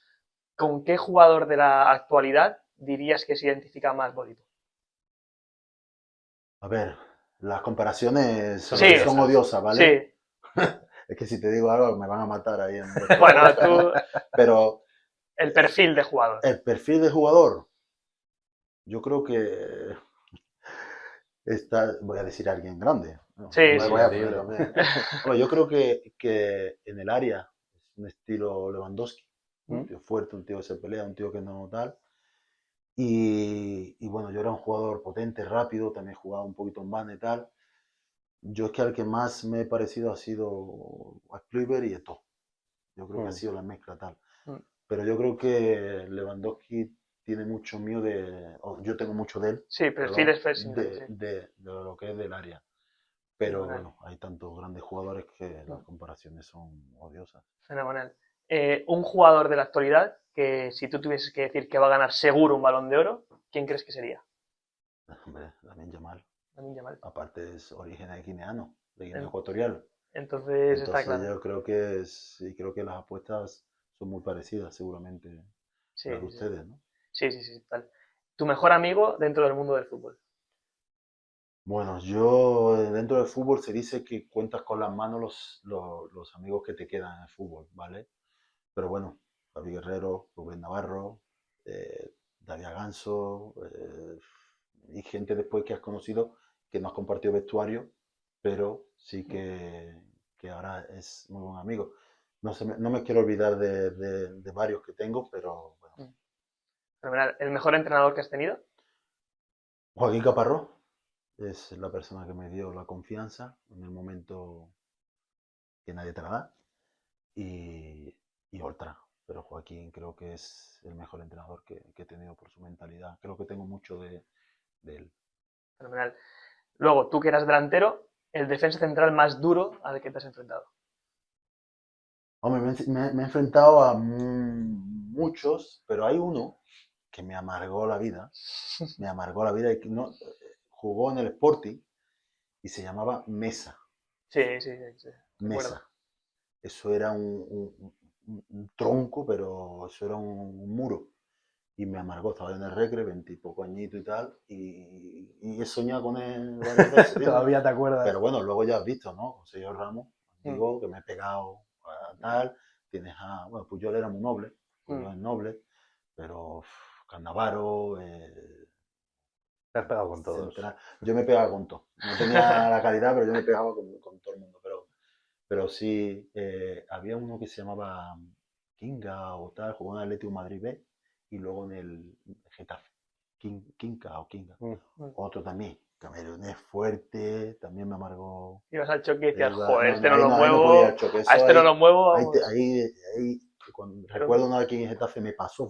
¿con qué jugador de la actualidad dirías que se identifica más Bodipo? A ver, las comparaciones Sí, son odiosas, ¿vale? Sí. Es que si te digo algo me van a matar ahí. Bueno, tú, Pero el perfil de jugador. el perfil de jugador, yo creo que voy a decir a alguien grande. ¿No? Sí, Me sí, voy a sí. poner también. Bueno, yo creo que en el área es un estilo Lewandowski, un tío fuerte, un tío que se pelea, un tío que no tal. Y bueno, yo era un jugador potente, rápido, también jugaba un poquito en banda y tal. Yo es que al que más me he parecido ha sido a Kluivert y Eto'o. Yo creo que ha sido la mezcla tal. Pero yo creo que Lewandowski tiene mucho mío yo tengo mucho de él. Sí, perfiles de lo que es del área. Pero bueno, hay tantos grandes jugadores que las comparaciones son odiosas. Fenomenal. Un jugador de la actualidad que si tú tuvieses que decir que va a ganar seguro un Balón de Oro, ¿quién crees que sería? Hombre, Lamine Yamal. Aparte es origen guineano, de Guinea Ecuatorial. Entonces está claro. Yo creo que las apuestas son muy parecidas, seguramente, las de ustedes, ¿no? Sí, tal. ¿Tu mejor amigo dentro del mundo del fútbol? Bueno, yo dentro del fútbol se dice que cuentas con las manos los amigos que te quedan en el fútbol, ¿vale? Pero bueno, Javi Guerrero, Rubén Navarro, David Ganso, y gente después que has conocido que no has compartido vestuario, pero sí que ahora es muy buen amigo. No me quiero olvidar de varios que tengo, pero bueno. Fenomenal. ¿El mejor entrenador que has tenido? Joaquín Caparrós es la persona que me dio la confianza en el momento que nadie te la da. Y otra. Pero Joaquín creo que es el mejor entrenador que he tenido por su mentalidad. Creo que tengo mucho de él. Fenomenal. Luego, tú que eras delantero, el defensa central más duro al que te has enfrentado. Hombre, me he enfrentado a muchos, pero hay uno que me amargó la vida. Me amargó la vida y que no, jugó en el Sporting y se llamaba Mesa. Sí. Mesa. Eso era un tronco, pero eso era un muro. Y me amargó, estaba en el Recre, 20 y poco añitos y tal, y he soñado con él varias veces. Todavía te acuerdas. Pero bueno, luego ya has visto, ¿no? José Ramos, digo, que me he pegado a tal, tienes bueno, Puyol era muy noble, Puyol es noble, pero Cannavaro... te has pegado con todos. Yo me pegaba con todo. No tenía la calidad, pero yo me pegaba con todo el mundo. Pero sí, había uno que se llamaba Kinga o tal, jugó en el Atlético Madrid B y luego en el Getafe. Kinga. Otro también, camerunés fuerte, también me amargó. Ibas al choque y decías, joder, este no lo muevo, a este no lo muevo. Recuerdo una vez que en Getafe me pasó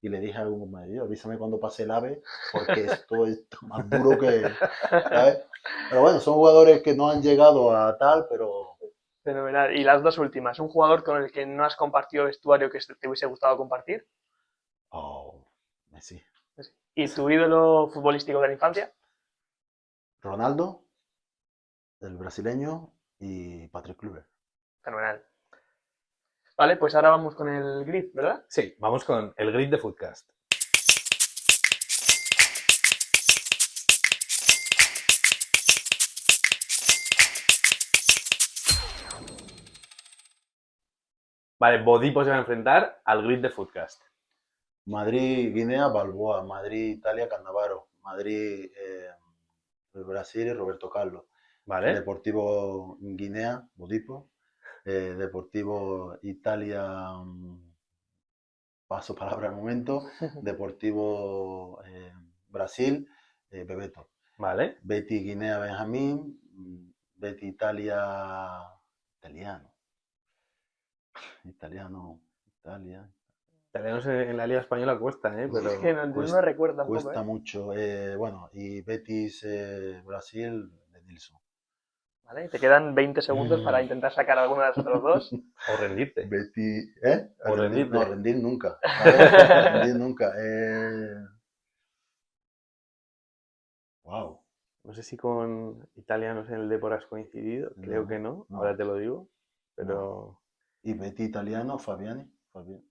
y le dije a algún compañero, avísame cuando pase el AVE, porque esto es más duro que... ¿sabes? Pero bueno, son jugadores que no han llegado a tal, pero... Fenomenal. Y las dos últimas, ¿un jugador con el que no has compartido vestuario que te hubiese gustado compartir? Messi. ¿Y tu ídolo futbolístico de la infancia? Ronaldo, el brasileño, y Patrick Kluivert. Fenomenal. Vale, pues ahora vamos con el grid, ¿verdad? Sí, vamos con el grid de Footcast. Vale, Bodipo se va a enfrentar al grid de Footcast. Madrid, Guinea, Balboa. Madrid, Italia, Cannavaro. Madrid, Brasil y Roberto Carlos. Vale. Deportivo Guinea, Modipo. Deportivo Italia, paso palabra al momento. Deportivo Brasil, Bebeto. Vale. Betty Guinea, Benjamín. Betty Italia, Italia. Italianos en la Liga Española cuesta, pero... Es que no recuerdo tampoco. Cuesta mucho. Bueno, y Betis Brasil de Nilsson. Vale, te quedan 20 segundos para intentar sacar alguna de las otras dos. O rendirte. Betty, O rendirte. No, rendir nunca. Rendir nunca. Wow. No sé si con italianos en el Depor has coincidido, creo que no, ahora te lo digo, pero... No. ¿Y Betty italiano, Fabiani? Vale.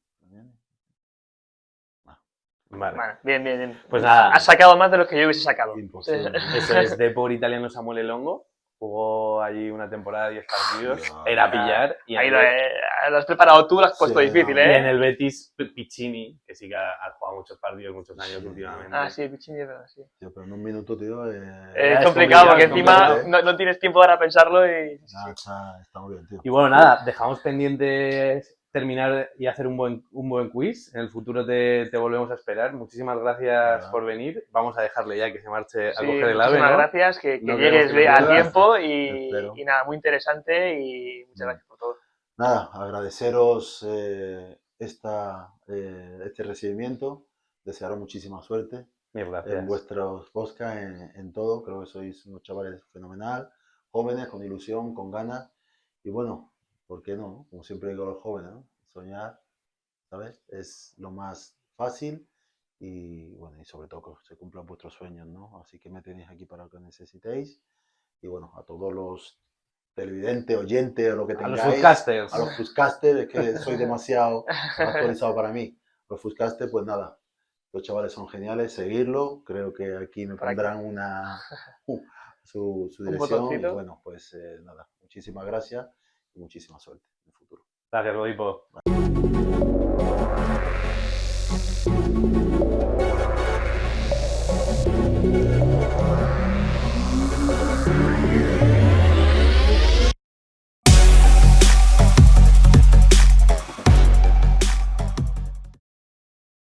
Bueno, bien. Pues nada. Has sacado más de los que yo hubiese sacado. Imposible. Eso es Depor italiano Samuel Elongo. Jugó allí una temporada, 10 partidos. No, era pillar. Y ahí lo has preparado tú, lo has puesto difícil, Y en el Betis, Piccini, que sí que ha jugado muchos partidos, muchos años últimamente. Ah, sí, Piccini es verdad, sí. Tío, pero en un minuto, tío... Es complicado porque encima no tienes tiempo para pensarlo y... Está muy bien, tío. Y bueno, nada, dejamos pendientes terminar y hacer un buen quiz. En el futuro te volvemos a esperar. Muchísimas gracias por venir. Vamos a dejarle ya que se marche a coger el ave, ¿no? Muchísimas gracias, que No llegues queremos que a pierdas. tiempo y nada, muy interesante y muchas gracias por todo. Nada, agradeceros este recibimiento, desearos muchísima suerte Mil gracias. en vuestros podcasts, en todo. Creo que sois unos chavales fenomenal, jóvenes, con ilusión, con ganas. Y bueno, ¿por qué no? Como siempre digo a los jóvenes, ¿no? Soñar, ¿sabes? Es lo más fácil y bueno, y sobre todo que se cumplan vuestros sueños, ¿no? Así que me tenéis aquí para lo que necesitéis. Y bueno, a todos los televidentes, oyentes o lo que A tengáis. los foodcasters. A los foodcasters, es que soy demasiado actualizado para mí. Los foodcasters, pues nada, los chavales son geniales, seguirlo. Creo que aquí me pondrán su dirección. Y bueno, pues nada, muchísimas gracias y muchísima suerte en el futuro. Gracias, Rodipo. Vale.